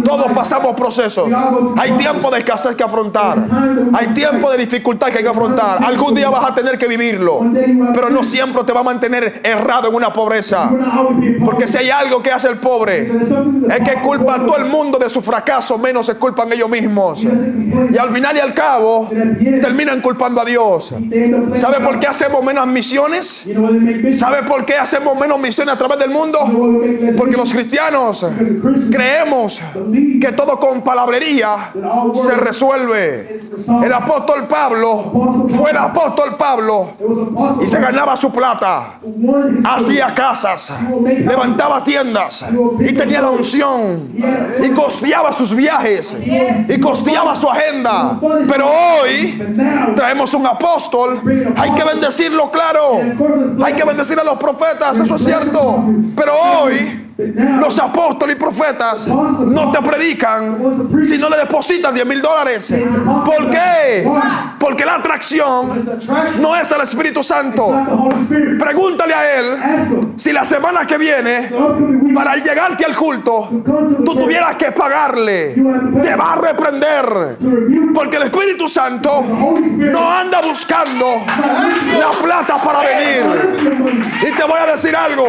Todos pasamos procesos. Hay tiempo de escasez que afrontar. Hay tiempo de dificultad que hay que afrontar. Algún día vas a tener que vivirlo. Pero no siempre te va a mantener errado en una pobreza. Porque si hay algo que hace el pobre, es que culpa a todo el mundo de su fracaso, menos se culpan ellos mismos. Y al final y al cabo, terminan culpando a Dios. ¿Sabe por qué hacemos menos misiones? ¿Sabe por qué hacemos menos misiones a través del mundo? Porque los cristianos creemos que todo con palabrería se resuelve. El apóstol Pablo fue el apóstol Pablo y se ganaba su plata, hacía casas, levantaba tiendas y tenía la unción y costeaba sus viajes y costeaba su agenda. Pero hoy traemos un apóstol. Hay que bendecirlo, claro. Hay que bendecir a los profetas, eso es cierto. Pero hoy los apóstoles y profetas no te predican si no le depositas $10,000. ¿Por qué? Porque la atracción no es el Espíritu Santo. Pregúntale a él si la semana que viene, para llegarte al culto, tú tuvieras que pagarle. Te va a reprender. Porque el Espíritu Santo no anda buscando la plata para venir. Y te voy a decir algo.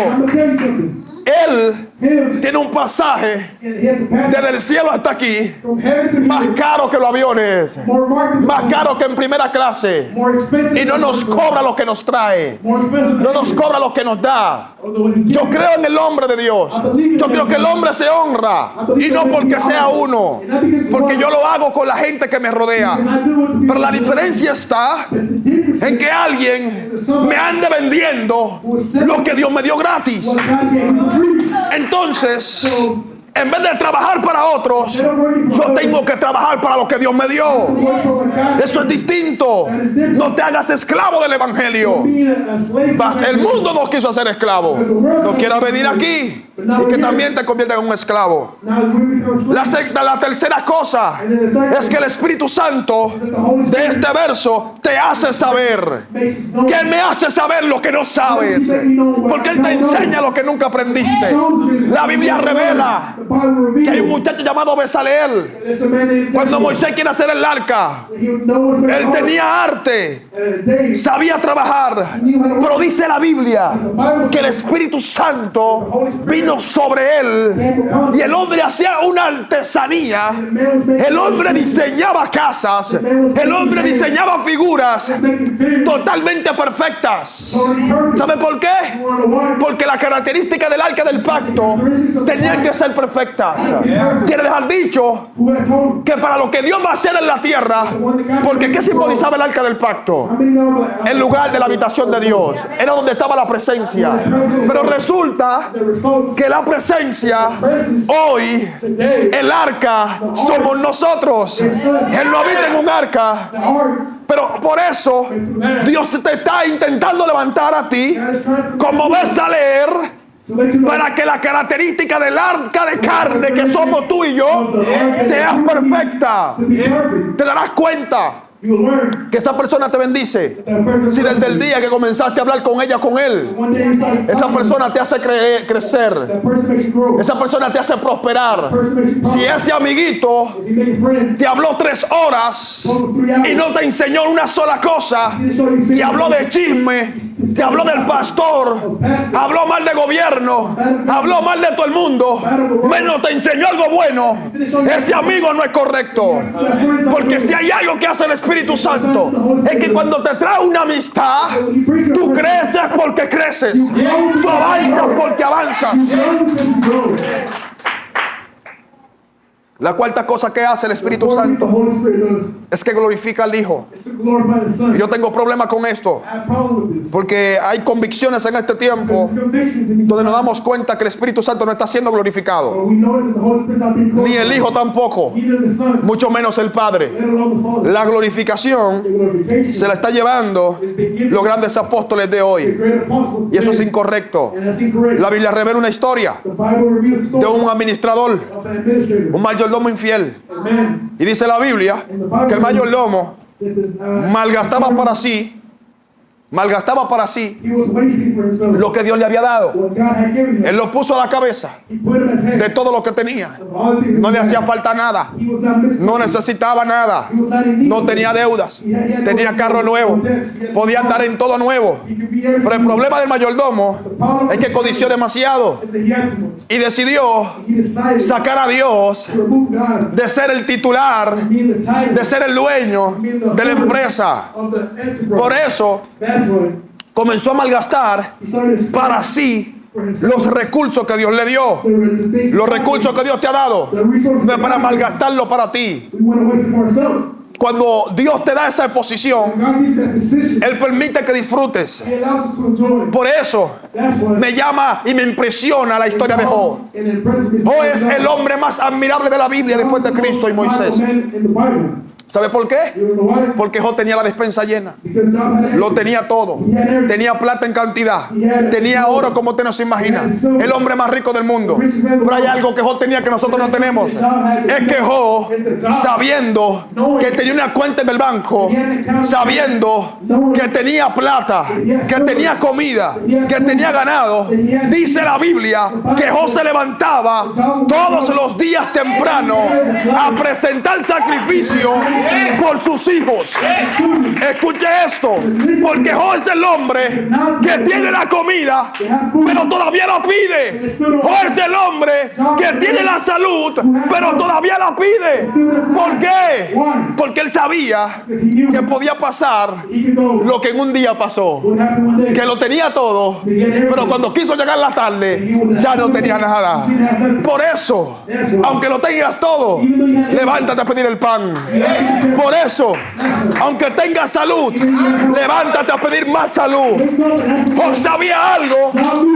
Él him, tiene un pasaje he has a passage desde el cielo hasta aquí from heaven to más here, caro que los aviones, more marketable, más caro que en primera clase, more expensive, y no nos cobra lo que nos trae, more expensive no nos cobra lo que nos da. although when he Yo gives, creo en el hombre de Dios. Yo creo que el hombre se honra, y no porque sea uno, porque yo lo hago con la gente que me rodea. because I do what the people Pero la do. diferencia está But the difference en is que alguien me ande vendiendo lo que Dios me dio gratis. what God gave you free. Entonces, en vez de trabajar para otros, yo tengo que trabajar para lo que Dios me dio. Work for what God Eso es distinto. No te hagas esclavo del evangelio. being a slave to El mundo no quiso hacer esclavo. No quieras venir aquí y que también te convierta en un esclavo. now we become slaves. La tercera cosa es que el Espíritu Santo de este verso te hace saber. Makes us know Que Él me hace saber lo que no sabes. Porque Él te enseña lo que nunca aprendiste. La Biblia revela the Bible que hay un reveals muchacho llamado Besaleel. there's a man named Cuando Joshua. Moisés quiere hacer el arca, He knows where él tenía arte, David sabía trabajar. Pero dice la Biblia que el Espíritu Santo vino sobre él y el hombre hacía una artesanía. El hombre diseñaba casas, el hombre diseñaba figuras totalmente perfectas. ¿Sabe por qué? Porque la característica del arca del pacto tenían que ser perfectas. Quiere dejar dicho who had told que para lo que Dios va a hacer en la tierra, porque ¿qué simbolizaba el arca del pacto? how many know that El lugar de la habitación de Dios, era donde estaba la presencia. Pero resulta the results que la presencia hoy, today, el arca, somos nosotros. Él no habita en un arca. the ark, Pero por eso Dios te está intentando levantar a ti, como ves a leer, to let you know para que la característica del arca de carne que somos tú y yo sea perfecta. to be perfect. Te darás cuenta You will learn que esa persona te bendice that a person si desde el día que comenzaste a hablar con ella, con él, one day you start esa persona te hace crecer, that person makes you grow. esa persona te hace prosperar. Person makes you Si prosper. ese amiguito If you make a friend, te habló 3 horas y no te enseñó una sola cosa, te habló de chisme, te habló del pastor, habló mal de gobierno, habló mal de todo el mundo, menos te enseñó algo bueno, ese amigo no es correcto. Porque si hay algo que hace el Espíritu Santo, es que cuando te trae una amistad, tú creces porque creces, tú avanzas porque avanzas. La cuarta cosa que hace el Espíritu the Santo Holy Spirit does es que glorifica al Hijo. is to glorify the Son. Yo tengo problemas con esto, I have a problem with this. porque hay convicciones en este tiempo There's convictions in donde nos damos cuenta que el Espíritu Santo no está siendo glorificado, but we know that the Holy Spirit is not being ni el glorified. Hijo tampoco, Neither the Son, mucho menos el Padre. let alone the Father. La glorificación The glorification se la está llevando is being given los grandes apóstoles de to the hoy, great apostles y eso es today. incorrecto. And that's incorrect. La Biblia revela una historia The Bible reveals the de story un administrador, of an administrator, un mayordomo infiel, a man y dice la Biblia que el mayordomo that is, malgastaba para sí, he was wasting for himself lo que Dios le había dado. what God had given him. Él lo puso a la cabeza He put him as head de todo lo que tenía. of all the things No le he hacía had. falta nada, He was not missing. no necesitaba nada, He was not in need. no tenía deudas, He had tenía no- carro nuevo, no debts. He had podía andar en todo nuevo. He could be everything. Pero el problema del mayordomo es que codició demasiado is that he had too much. y decidió He decided sacar a Dios to remove God, de ser el titular, being the title de ser el dueño de la empresa. of the enterprise. Por eso That's why comenzó a malgastar he started to para sí los recursos que Dios le dio. Los recursos que Dios te ha dado no es para malgastarlo para ti. we want to waste them ourselves. Cuando Dios te da esa posición, God gives that position. Él permite que disfrutes. He allows us to enjoy. Por eso That's why me llama y me impresiona la historia de Job. and in present Job es el hombre más admirable de la Biblia después de Cristo y Moisés. ¿Sabe por qué? Porque Job tenía la despensa llena. Lo tenía todo. Tenía plata en cantidad. Tenía oro como usted no se imagina. El hombre más rico del mundo. Pero hay algo que Job tenía que nosotros no tenemos. Es que Job, sabiendo que tenía una cuenta en el banco, sabiendo que tenía plata, que tenía comida, que tenía ganado, dice la Biblia que Job se levantaba todos los días temprano a presentar sacrificio por sus hijos. Escuche esto, porque Job es el hombre que tiene la comida, pero todavía la pide. Job es el hombre que tiene la salud, pero todavía la pide. ¿Por qué? Porque él sabía que podía pasar lo que en un día pasó, que lo tenía todo, pero cuando quiso llegar la tarde ya no tenía nada. Por eso, aunque lo tengas todo, levántate a pedir el pan. Por eso, aunque tengas salud, levántate a pedir más salud. Job sabía algo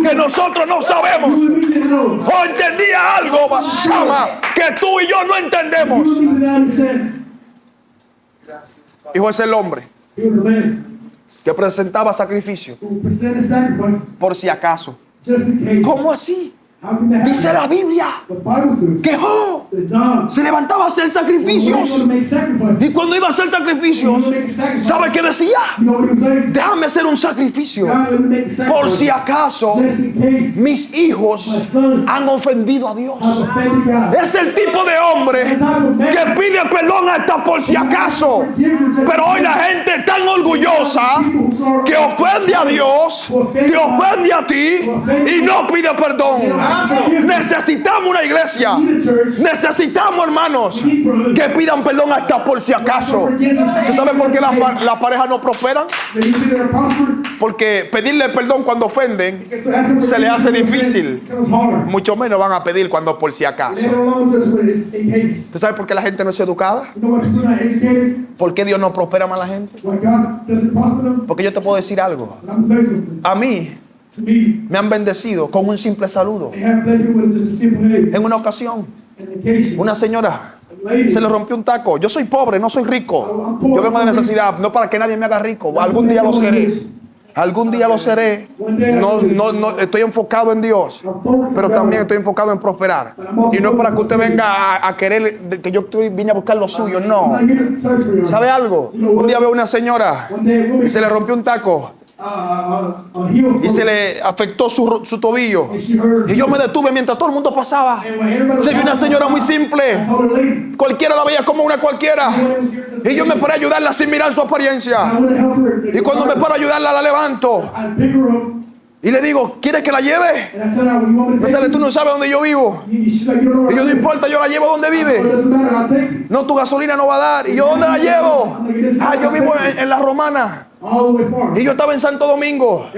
que nosotros no sabemos. Job entendía algo, Basama, que tú y yo no entendemos. Y Job es el hombre que presentaba sacrificio por si acaso. ¿Cómo así? Dice la Biblia que Job se levantaba a hacer sacrificios. Y cuando iba a hacer sacrificios, ¿sabe qué decía? Déjame hacer un sacrificio por si acaso mis hijos han ofendido a Dios. Es el tipo de hombre que pide perdón hasta por si acaso. Pero hoy la gente es tan orgullosa que ofende a Dios, que ofende a ti y no pide perdón. Necesitamos una iglesia, necesitamos hermanos que pidan perdón hasta por si acaso. ¿Tú sabes por qué las parejas no prosperan? Porque pedirle perdón cuando ofenden se les hace difícil. Mucho menos van a pedir cuando por si acaso. ¿Tú sabes por qué la gente no es educada? ¿Por qué Dios no prospera más a la gente? Porque yo te puedo decir algo. A mí me han bendecido con un simple saludo. En una ocasión, una señora se le rompió un taco. Yo soy pobre, no soy rico. Yo vengo de necesidad, no para que nadie me haga rico. Algún día lo seré. Algún día lo seré. No estoy enfocado en Dios, pero también estoy enfocado en prosperar. Y no es para que usted venga a querer que yo vine a buscar lo suyo. No. ¿Sabe algo? Un día veo una señora y se le rompió un taco y se le afectó su tobillo. Y yo me detuve mientras todo el mundo pasaba. Se vio una señora muy simple. Cualquiera la veía como una cualquiera. Y yo me paré a ayudarla sin mirar su apariencia. Y cuando me paro a ayudarla, la levanto. Y le digo, ¿quieres que la lleve? Me sale, tú no sabes dónde yo vivo. Y yo, no importa, yo la llevo donde vive. No, tu gasolina no va a dar. Y yo, ¿dónde la llevo? Ah, yo vivo en La Romana. Y yo estaba en Santo Domingo.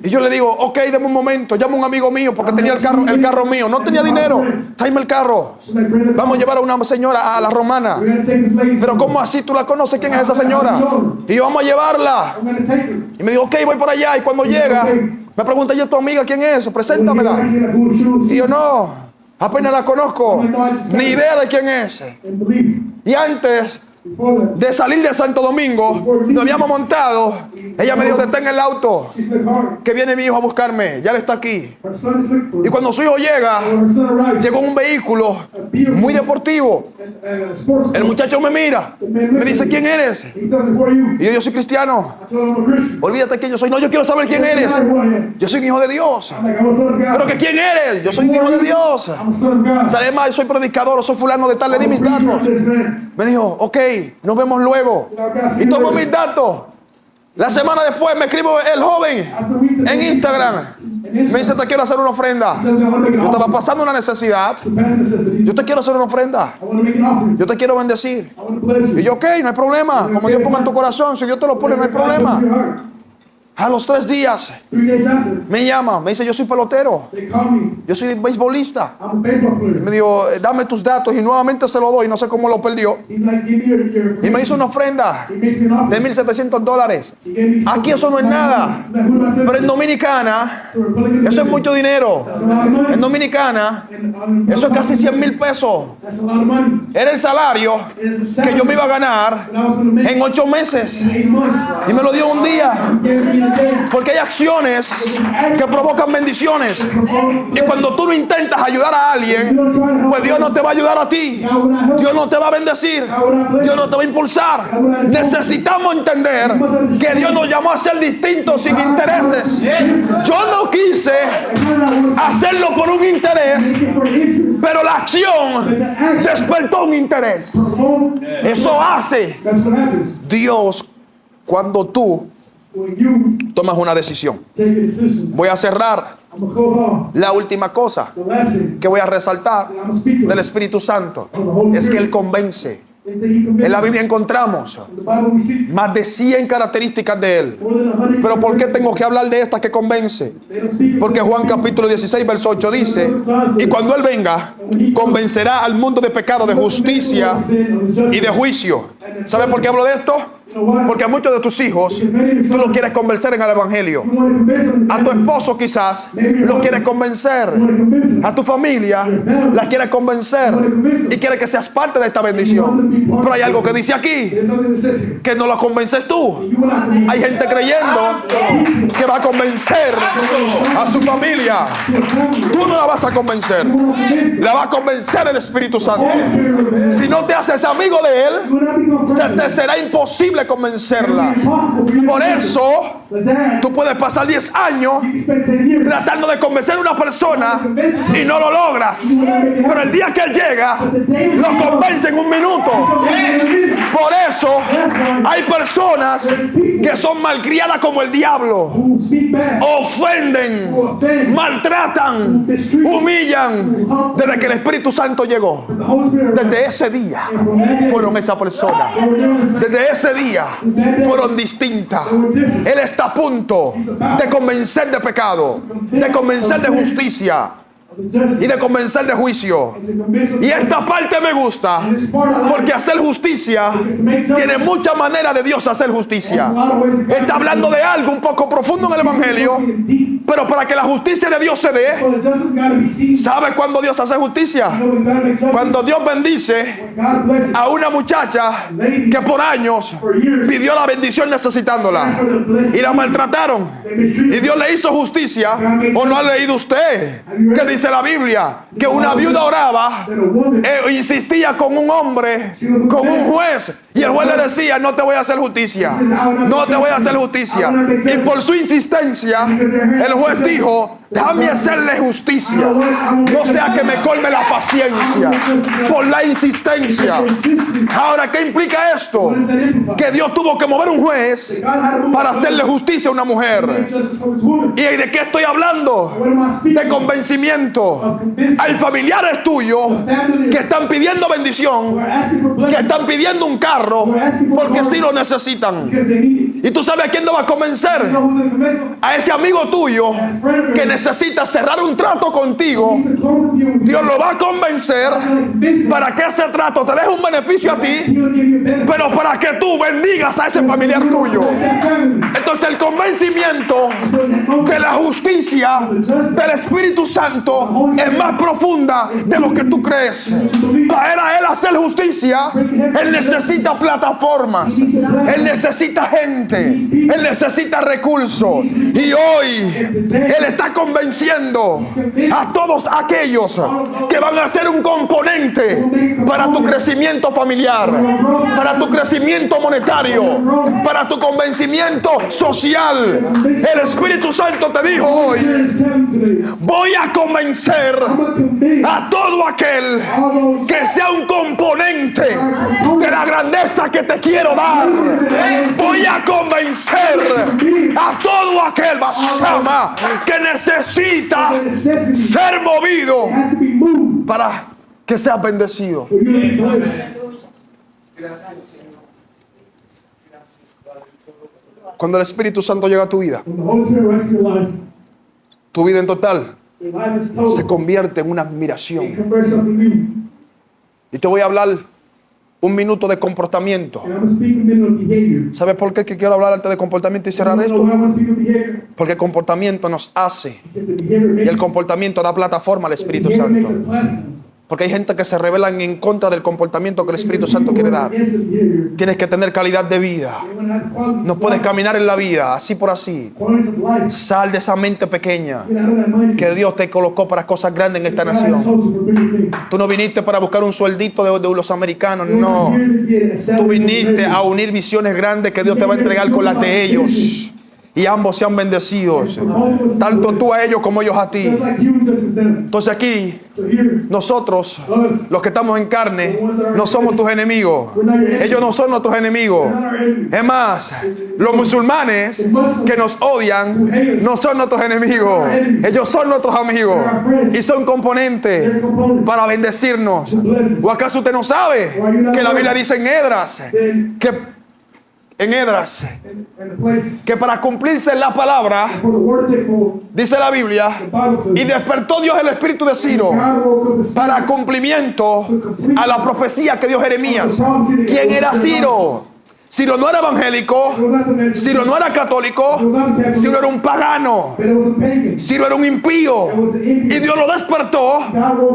Y yo le digo, ok, dame un momento. Llamo a un amigo mío porque tenía el carro mío. No tenía dinero. Tráeme el carro. Vamos a llevar a una señora a La Romana. Pero ¿cómo así? ¿Tú la conoces? ¿Quién es esa señora? Y yo, vamos a llevarla. Y me dijo, ok, voy por allá. Y cuando llega, me pregunta, ¿y tu amiga quién es? Preséntamela. Y yo, no, apenas la conozco. Ni idea de quién es. Y antes de salir de Santo Domingo, nos habíamos montado. Ella me dijo, detén el auto, que viene mi hijo a buscarme. Ya él está aquí. Y cuando su hijo llega, llegó en un vehículo muy deportivo. El muchacho me mira, me dice, ¿quién eres? Y yo soy cristiano. Olvídate quién yo soy. No, yo quiero saber quién eres. Yo soy un hijo de Dios. ¿Pero que quién eres? Yo soy un hijo de Dios. Además, yo soy predicador, soy fulano de tal, le di mis datos. Me dijo, ok, nos vemos luego. Y tomo mis datos. La semana después me escribo el joven en Instagram. Me dice, te quiero hacer una ofrenda. Yo estaba pasando una necesidad. Yo te quiero hacer una ofrenda. Yo te quiero bendecir. Y yo, ok, no hay problema. Como Dios ponga en tu corazón, si Dios te lo pone, no hay problema. A los 3 días me llama, me dice, yo soy pelotero, yo soy beisbolista. Me dijo, dame tus datos, y nuevamente se lo doy, no sé cómo lo perdió. Y me hizo una ofrenda de $1,700. Aquí eso no es nada, pero en Dominicana eso es mucho dinero. En Dominicana eso es casi 100,000 pesos. Era el salario que yo me iba a ganar en 8 meses, y me lo dio un día. Porque hay acciones que provocan bendiciones. Y cuando tú no intentas ayudar a alguien, pues Dios no te va a ayudar a ti. Dios no te va a bendecir. Dios no te va a impulsar. Necesitamos entender que Dios nos llamó a ser distintos sin intereses. Yo no quise hacerlo por un interés, pero la acción despertó un interés. Eso hace Dios cuando tú tomas una decisión. Voy a cerrar. La última cosa que voy a resaltar del Espíritu Santo es que Él convence. En la Biblia encontramos más de 100 características de Él. Pero ¿por qué tengo que hablar de esta que convence? Porque Juan capítulo 16 verso 8 dice: y cuando Él venga, convencerá al mundo de pecado, de justicia y de juicio. ¿Sabes por qué hablo de esto? Porque a muchos de tus hijos tú los quieres convencer en el Evangelio. A tu esposo quizás lo quieres convencer. A tu familia la quieres convencer y quiere que seas parte de esta bendición. Pero hay algo que dice aquí, que no lo convences tú. Hay gente creyendo que va a convencer a su familia. Tú no la vas a convencer, la va a convencer el Espíritu Santo. Si no te haces amigo de Él, se te será imposible convencerla. Por eso tú puedes pasar 10 años tratando de convencer a una persona y no lo logras, pero el día que Él llega lo convence en un minuto. Por eso hay personas que son malcriadas como el diablo. Ofenden, maltratan, humillan. Desde que el Espíritu Santo llegó, desde ese día fueron esa persona. Desde ese día fueron distintas. Él está a punto de convencer de pecado, de convencer de justicia y de convencer de juicio. Y esta parte me gusta, porque hacer justicia tiene muchas maneras de Dios hacer justicia. Está hablando de algo un poco profundo en el Evangelio, pero para que la justicia de Dios se dé, ¿sabe cuándo Dios hace justicia? Cuando Dios bendice a una muchacha que por años pidió la bendición necesitándola y la maltrataron, y Dios le hizo justicia. ¿O no ha leído usted que dice la Biblia que una viuda oraba e insistía con un hombre, con un juez, y el juez le decía: no te voy a hacer justicia, no te voy a hacer justicia? Y por su insistencia el juez dijo: déjame hacerle justicia, no sea que me colme la paciencia. Por la insistencia. Ahora, ¿qué implica esto? Que Dios tuvo que mover un juez para hacerle justicia a una mujer. ¿Y de qué estoy hablando? De convencimiento. Hay familiares tuyos que están pidiendo bendición, que están pidiendo un carro porque sí lo necesitan. ¿Y tú sabes a quién te va a convencer? A ese amigo tuyo que necesita cerrar un trato contigo. Dios lo va a convencer para que ese trato te deje un beneficio a ti, pero para que tú bendigas a ese familiar tuyo. Entonces el convencimiento de la justicia del Espíritu Santo es más profunda de lo que tú crees. Para Él hacer justicia, Él necesita plataformas, Él necesita gente, Él necesita recursos. Y hoy Él está convenciendo a todos aquellos que van a ser un componente para tu crecimiento familiar, para tu crecimiento monetario, para tu convencimiento social. El Espíritu Santo te dijo hoy: voy a convencer a todo aquel que sea un componente de la grandeza que te quiero dar. Voy a convencer a todo aquel basama que necesita ser movido para que seas bendecido. Cuando el Espíritu Santo llega a tu vida, tu vida en total se convierte en una admiración. Y te voy a hablar un minuto de comportamiento. ¿Sabes por qué que quiero hablar antes de comportamiento y cerrar esto? Porque el comportamiento nos hace, y el comportamiento da plataforma al Espíritu Santo. Porque hay gente que se rebela en contra del comportamiento que el Espíritu Santo quiere dar. Tienes que tener calidad de vida. No puedes caminar en la vida así por así. Sal de esa mente pequeña que Dios te colocó para cosas grandes en esta nación. Tú no viniste para buscar un sueldito de los americanos, no. Tú viniste a unir visiones grandes que Dios te va a entregar con las de ellos. Y ambos sean bendecidos, tanto tú a ellos como ellos a ti. Entonces aquí, nosotros, los que estamos en carne, no somos tus enemigos. Ellos no son nuestros enemigos. Es más, los musulmanes que nos odian no son nuestros enemigos. Ellos son nuestros amigos y son componentes para bendecirnos. ¿O acaso usted no sabe que la Biblia dice en Esdras que para cumplirse la palabra, dice la Biblia, y despertó Dios el espíritu de Ciro para cumplimiento a la profecía que dio Jeremías? ¿Quién era Ciro? Ciro no era evangélico, Ciro no era católico, Ciro era un pagano, Ciro era un impío, y Dios lo despertó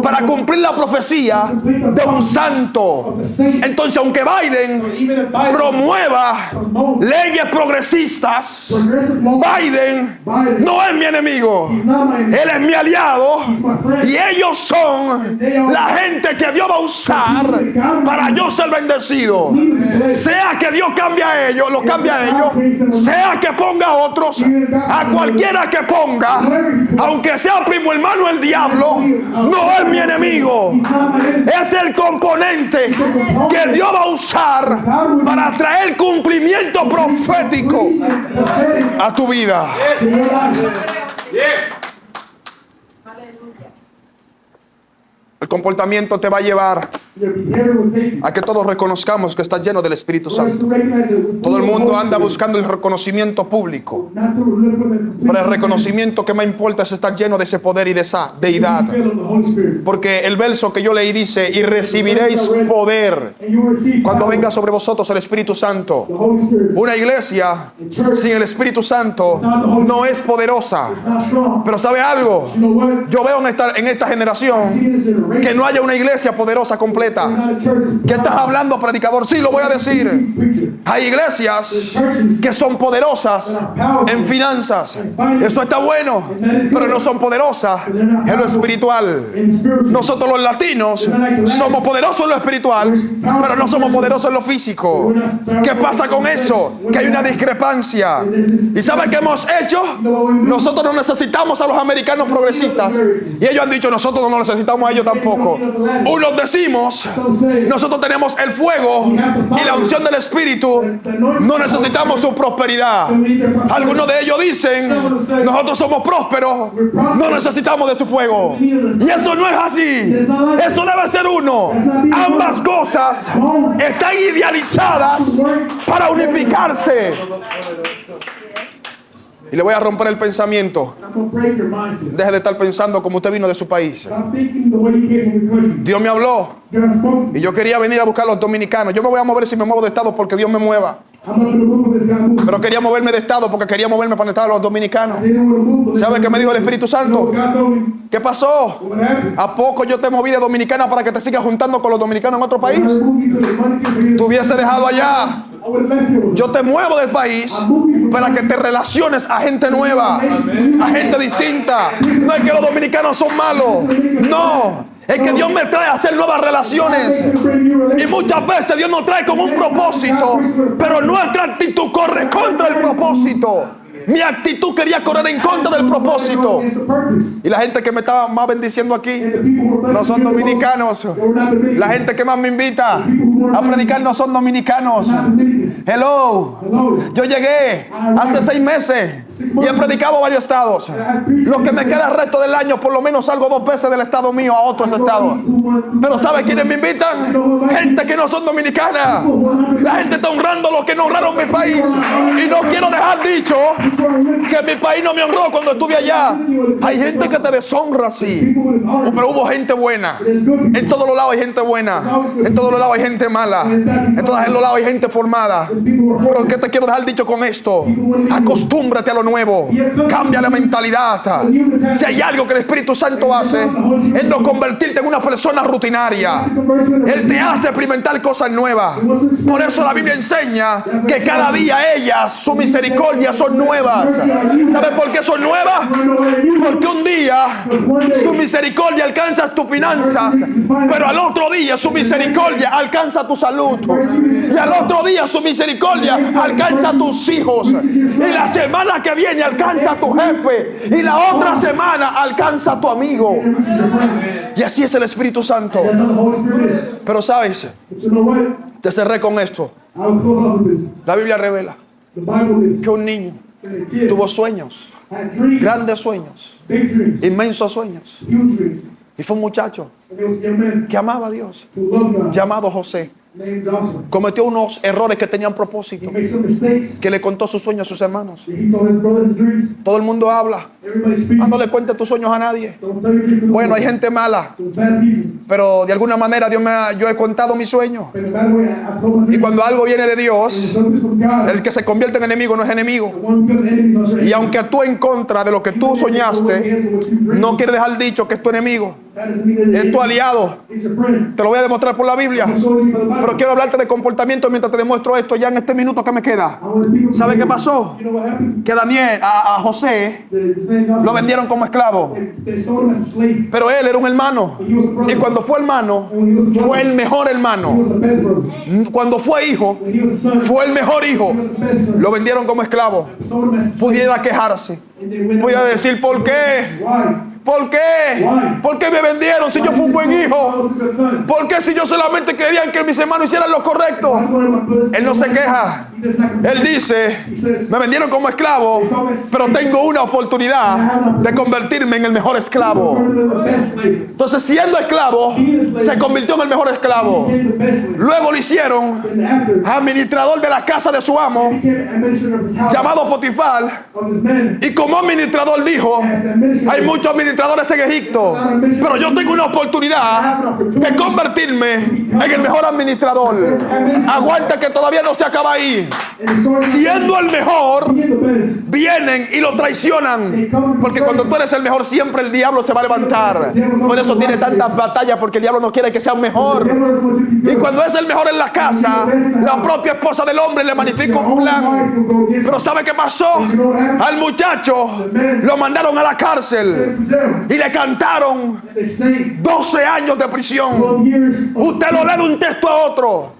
para cumplir la profecía de un santo. Entonces, aunque Biden promueva leyes progresistas, Biden no es mi enemigo, él es mi aliado, y ellos son la gente que Dios va a usar para yo ser bendecido. Sea que Dios cambie a ellos, lo cambia a ellos, sea que ponga a otros, a cualquiera que ponga, aunque sea primo hermano el diablo, no es mi enemigo, es el componente que Dios va a usar para traer cumplimiento profético a tu vida. El comportamiento te va a llevar a que todos reconozcamos que estás lleno del Espíritu Santo. Todo el mundo anda buscando el reconocimiento público, pero el reconocimiento que más importa es estar lleno de ese poder y de esa deidad. Porque el verso que yo leí dice: y recibiréis poder cuando venga sobre vosotros el Espíritu Santo. Una iglesia sin el Espíritu Santo no es poderosa. Pero ¿sabe algo? Yo veo en esta generación que no haya una iglesia poderosa completa. ¿Qué estás hablando, predicador? Sí, lo voy a decir. Hay iglesias que son poderosas en finanzas. Eso está bueno, pero no son poderosas en lo espiritual. Nosotros los latinos somos poderosos en lo espiritual, pero no somos poderosos en lo físico. ¿Qué pasa con eso? Que hay una discrepancia. ¿Y sabe qué hemos hecho? Nosotros no necesitamos a los americanos progresistas, y ellos han dicho: nosotros no necesitamos a ellos tampoco. Unos decimos: nosotros tenemos el fuego y la unción del Espíritu, no necesitamos su prosperidad. Algunos de ellos dicen: nosotros somos prósperos, no necesitamos de su fuego. Y eso no es así. Eso debe ser uno. Ambas cosas están idealizadas para unificarse. Y le voy a romper el pensamiento. Deje de estar pensando como usted vino de su país. Dios me habló y yo quería venir a buscar a los dominicanos. Yo me voy a mover si me muevo de estado porque Dios me mueva. Pero quería moverme de estado porque quería moverme para el estado de los dominicanos. ¿Sabe qué me dijo el Espíritu Santo? ¿Qué pasó? ¿A poco yo te moví de Dominicana para que te sigas juntando con los dominicanos en otro país? Te hubiese dejado allá. Yo te muevo del país para que te relaciones a gente nueva, a gente distinta. No es que los dominicanos son malos, no. Es que Dios me trae a hacer nuevas relaciones. Y muchas veces Dios nos trae con un propósito, pero nuestra actitud corre contra el propósito. Mi actitud quería correr en contra del propósito. Y la gente que me estaba más bendiciendo aquí no son dominicanos. La gente que más me invita a predicar no son dominicanos. Hello. Yo llegué hace 6 meses y he predicado varios estados. Lo que me queda el resto del año, por lo menos salgo 2 veces del estado mío a otros estados. Pero ¿sabe quiénes me invitan? Gente que no son dominicanas. La gente está honrando los que no honraron mi país. Y no quiero dejar dicho que mi país no me honró cuando estuve allá. Hay gente que te deshonra así. Pero hubo gente buena. En todos los lados hay gente buena. En todos los lados hay gente mala. En todos los lados hay gente formada. Pero ¿qué te quiero dejar dicho con esto? Acostúmbrate a lo nuevo. Cambia la mentalidad. Si hay algo que el Espíritu Santo hace, es no convertirte en una persona rutinaria. Él te hace experimentar cosas nuevas. Por eso la Biblia enseña que cada día ellas, su misericordia, son nuevas. ¿Sabes por qué son nuevas? Porque un día su misericordia alcanza tus finanzas, pero al otro día su misericordia alcanza tu salud, y al otro día su misericordia alcanza a tus hijos, y la semana que viene alcanza a tu jefe, y la otra semana alcanza a tu amigo. Y así es el Espíritu Santo. Pero sabes, te cerré con esto. La Biblia revela que un niño tuvo sueños, grandes sueños, inmensos sueños, y fue un muchacho que amaba a Dios, llamado José. Cometió unos errores que tenían propósito, que le contó sus sueños a sus hermanos. Todo el mundo habla. No le cuentes tus sueños a nadie. Bueno, hay gente mala, pero de alguna manera yo he contado mis sueños. Y cuando algo viene de Dios, el que se convierte en enemigo no es enemigo. Y aunque actúe en contra de lo que tú soñaste, no quiere dejar dicho que es tu enemigo, es tu aliado. Te lo voy a demostrar por la Biblia. Pero quiero hablarte de comportamiento mientras te demuestro esto ya en este minuto que me queda. ¿Sabe qué pasó? Que a José lo vendieron como esclavo. Pero él era un hermano. Y cuando fue hermano, fue el mejor hermano. Cuando fue hijo, fue el mejor hijo. Lo vendieron como esclavo. Pudiera quejarse. Pudiera decir, ¿por qué? ¿Por qué? ¿Por qué me vendieron si yo fui un buen hijo? ¿Por qué si yo solamente quería que mis hermanos hicieran lo correcto? Él no se queja. Él dice, me vendieron como esclavo, pero tengo una oportunidad de convertirme en el mejor esclavo. Entonces, siendo esclavo, se convirtió en el mejor esclavo. Luego lo hicieron administrador de la casa de su amo, llamado Potifar. Y como administrador dijo, hay muchos administradores en Egipto, pero yo tengo una oportunidad de convertirme en el mejor administrador. Aguanta que todavía no se acaba ahí. Siendo el mejor, vienen y lo traicionan, porque cuando tú eres el mejor siempre el diablo se va a levantar. Por eso tiene tantas batallas, porque el diablo no quiere que sea un mejor. Y cuando es el mejor en la casa, la propia esposa del hombre le magnifica un plan. Pero ¿sabe qué pasó? Al muchacho lo mandaron a la cárcel y le cantaron 12 años de prisión. Usted lo lee de un texto a otro,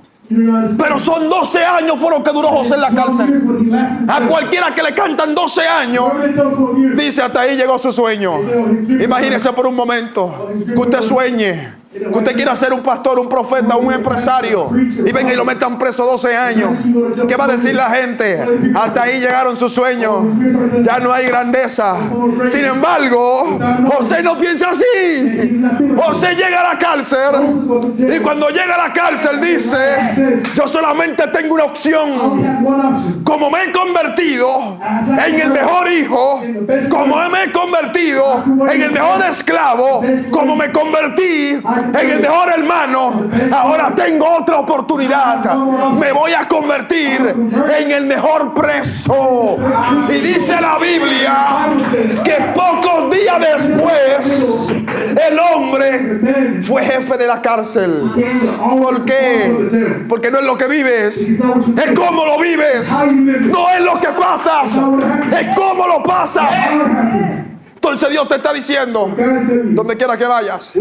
pero son 12 años fueron que duró José en la cárcel. A cualquiera que le cantan 12 años, dice, hasta ahí llegó su sueño. Imagínese por un momento que usted sueñe, que usted quiera ser un pastor, un profeta, un empresario, y venga y lo metan preso 12 años. ¿Qué va a decir la gente? Hasta ahí llegaron sus sueños, ya no hay grandeza. Sin embargo, José no piensa así. José llega a la cárcel, y cuando llega a la cárcel dice, yo solamente tengo una opción. Como me he convertido en el mejor hijo, como me he convertido en el mejor esclavo, como me convertí en el mejor hermano, ahora tengo otra oportunidad. Me voy a convertir en el mejor preso. Y dice la Biblia que pocos días después el hombre fue jefe de la cárcel. ¿Por qué? Porque no es lo que vives, es cómo lo vives. No es lo que pasas, es cómo lo pasas. Entonces Dios te está diciendo, donde quiera que vayas,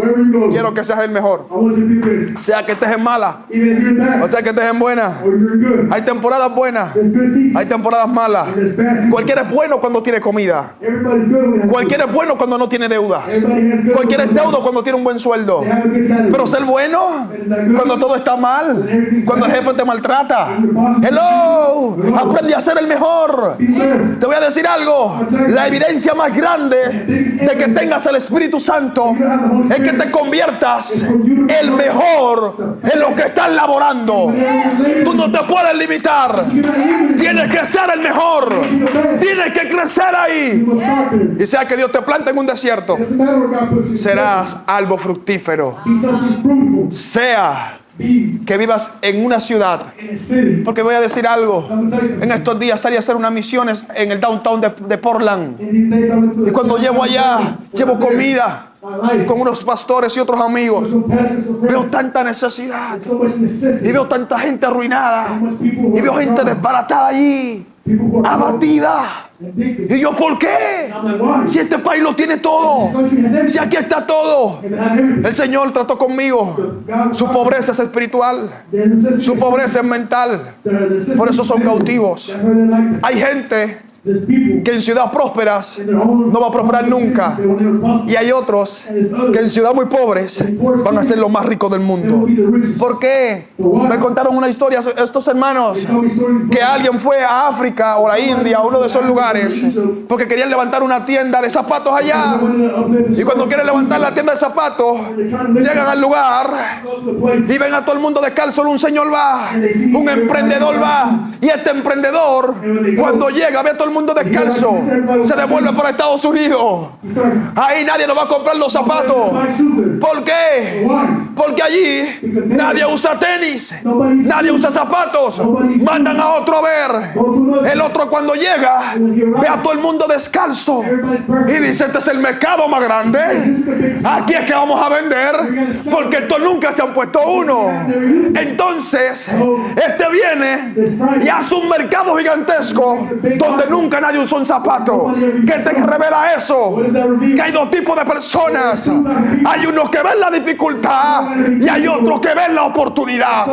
quiero que seas el mejor. Sea que estés en mala, o sea que estés en buena. Hay temporadas buenas, hay temporadas malas. Cualquiera es bueno cuando tiene comida. Cualquiera es bueno cuando no tiene deudas. Cualquiera es deudo cuando tiene un buen sueldo. Pero ser bueno cuando todo está mal, cuando el jefe te maltrata. Hello. Oh, aprende a ser el mejor. Te voy a decir algo. La evidencia más grande de que tengas el Espíritu Santo es que te conviertas el mejor en lo que estás laborando. Tú no te puedes limitar. Tienes que ser el mejor. Tienes que crecer ahí. Y sea que Dios te plante en un desierto, serás algo fructífero. Sea que vivas en una ciudad. Porque voy a decir algo. En estos días salí a hacer unas misiones en el downtown de Portland. Y cuando llevo allá, llevo comida con unos pastores y otros amigos. Veo tanta necesidad. Y veo tanta gente arruinada. Y veo gente desbaratada allí, abatida. Y yo, ¿por qué? Si este país lo tiene todo, si aquí está todo. El Señor trató conmigo. Su pobreza es espiritual, su pobreza es mental. Por eso son cautivos. Hay gente que en ciudades prósperas no va a prosperar nunca. Y hay otros que en ciudades muy pobres van a ser los más ricos del mundo. ¿Por qué? Me contaron una historia estos hermanos, que alguien fue a África o la India, a uno de esos lugares, porque querían levantar una tienda de zapatos allá. Y cuando quieren levantar la tienda de zapatos, llegan al lugar y ven a todo el mundo descalzo. Un señor va, un emprendedor va, y este emprendedor, cuando llega, ve a todo el mundo descalzo, se devuelve para Estados Unidos. Ahí nadie nos va a comprar los zapatos. ¿Por qué? Porque allí nadie usa tenis, nadie usa zapatos. Mandan a otro a ver. El otro, cuando llega, ve a todo el mundo descalzo y dice: este es el mercado más grande, aquí es que vamos a vender, porque estos nunca se han puesto uno. Entonces este viene y hace un mercado gigantesco donde nunca nadie usó un zapato. ¿Qué te revela eso? Que hay dos tipos de personas. Hay unos que ven la dificultad y hay otros que ven la oportunidad.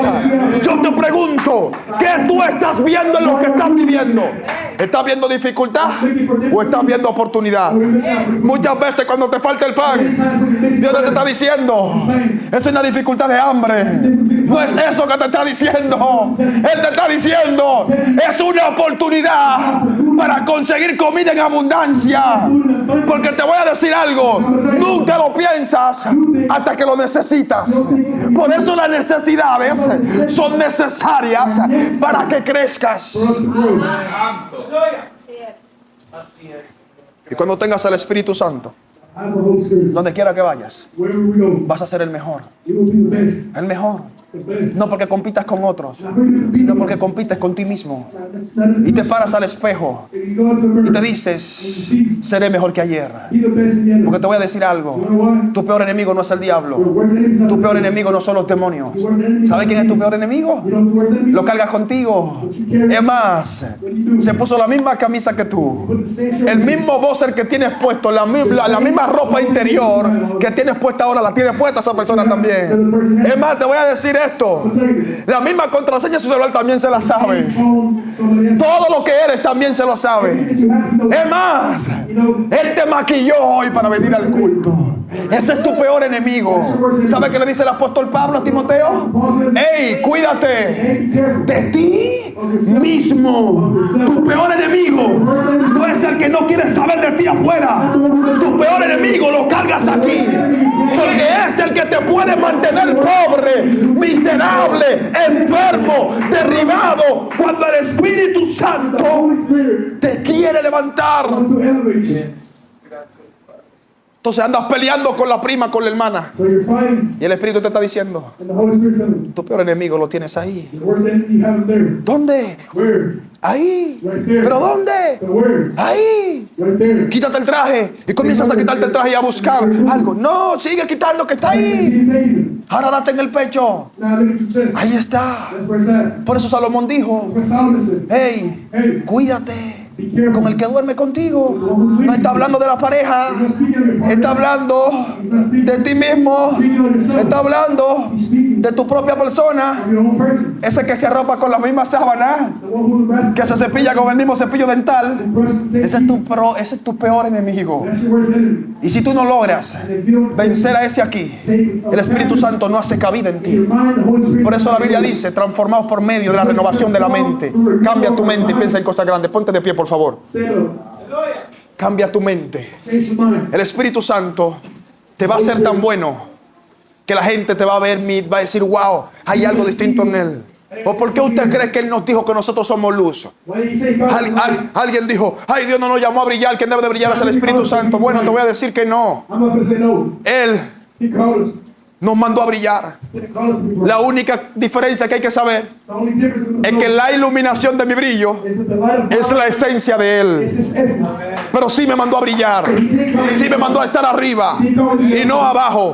Yo te pregunto, ¿qué tú estás viendo en lo que estás viviendo? ¿Estás viendo dificultad o estás viendo oportunidad? Muchas veces cuando te falta el pan, Dios te está diciendo: es una dificultad de hambre. No es eso que te está diciendo. Él te está diciendo: es una oportunidad para conseguir comida en abundancia. Porque te voy a decir algo, nunca lo piensas hasta que lo necesitas. Por eso las necesidades son necesarias para que crezcas. Así es. Y cuando tengas el Espíritu Santo, donde quiera que vayas, vas a ser el mejor. El mejor. No porque compitas con otros, sino porque compites con ti mismo. Y te paras al espejo y te dices: seré mejor que ayer. Porque te voy a decir algo, tu peor enemigo no es el diablo. Tu peor enemigo no son los demonios. ¿Sabes quién es tu peor enemigo? Lo cargas contigo. Es más, se puso la misma camisa que tú, el mismo boxer que tienes puesto, la misma ropa interior que tienes puesta ahora, la tiene puesta esa persona también. Es más, te voy a decir esto, la misma contraseña de su celular también se la sabe. Todo lo que eres también se lo sabe. Es más, él te maquilló hoy para venir al culto. Ese es tu peor enemigo. ¿Sabe qué le dice el apóstol Pablo a Timoteo? ¡Ey, cuídate de ti mismo! Tu peor enemigo no es el que no quiere saber de ti afuera. Tu peor enemigo lo cargas aquí, porque es el que te puede mantener pobre, miserable, enfermo, derribado, cuando el Espíritu Santo te quiere levantar. Entonces andas peleando con la prima, con la hermana, y el Espíritu te está diciendo: tu peor enemigo lo tienes ahí. ¿Dónde? Ahí. ¿Pero dónde? Ahí. Quítate el traje y comienzas a quitarte el traje y a buscar algo. No, sigue quitando, que está ahí. Ahora date en el pecho. Ahí está. Por eso Salomón dijo: hey, cuídate con el que duerme contigo. No está hablando de la pareja, está hablando de ti mismo. Está hablando de tu propia persona. of your own person. Ese que se arropa con la misma sábana, The one who wraps que se cepilla con el mismo cepillo dental. and brushes the same Ese es tu peor enemigo. That's your worst enemy. Y si tú no logras And if you don't vencer a ese aquí, el Espíritu Santo no hace cabida en your ti. mind, the Holy Spirit. Por eso la Biblia dice, transformados por medio de la renovación de la mente. Cambia tu mente y piensa en cosas grandes. Ponte de pie, por favor. Stand up. Cambia tu mente. Change your mind. El Espíritu Santo te va a hacer tan bueno que la gente te va a ver, va a decir, wow, hay algo distinto en él. ¿O por qué usted cree que él nos dijo que nosotros somos luz? Why do you say God is light? Alguien dijo, ay, Dios no nos llamó a brillar, quien debe de brillar es el Espíritu Santo. Bueno, te voy a decir que no. I'm not going to say no. Él He called us. nos mandó a brillar. He didn't call us to be bright. La única diferencia que hay que saber The only difference in the es que la iluminación de mi brillo is that the light of es God la esencia de él. is His essence. Pero sí me mandó a brillar, sí me mandó a estar arriba y no abajo.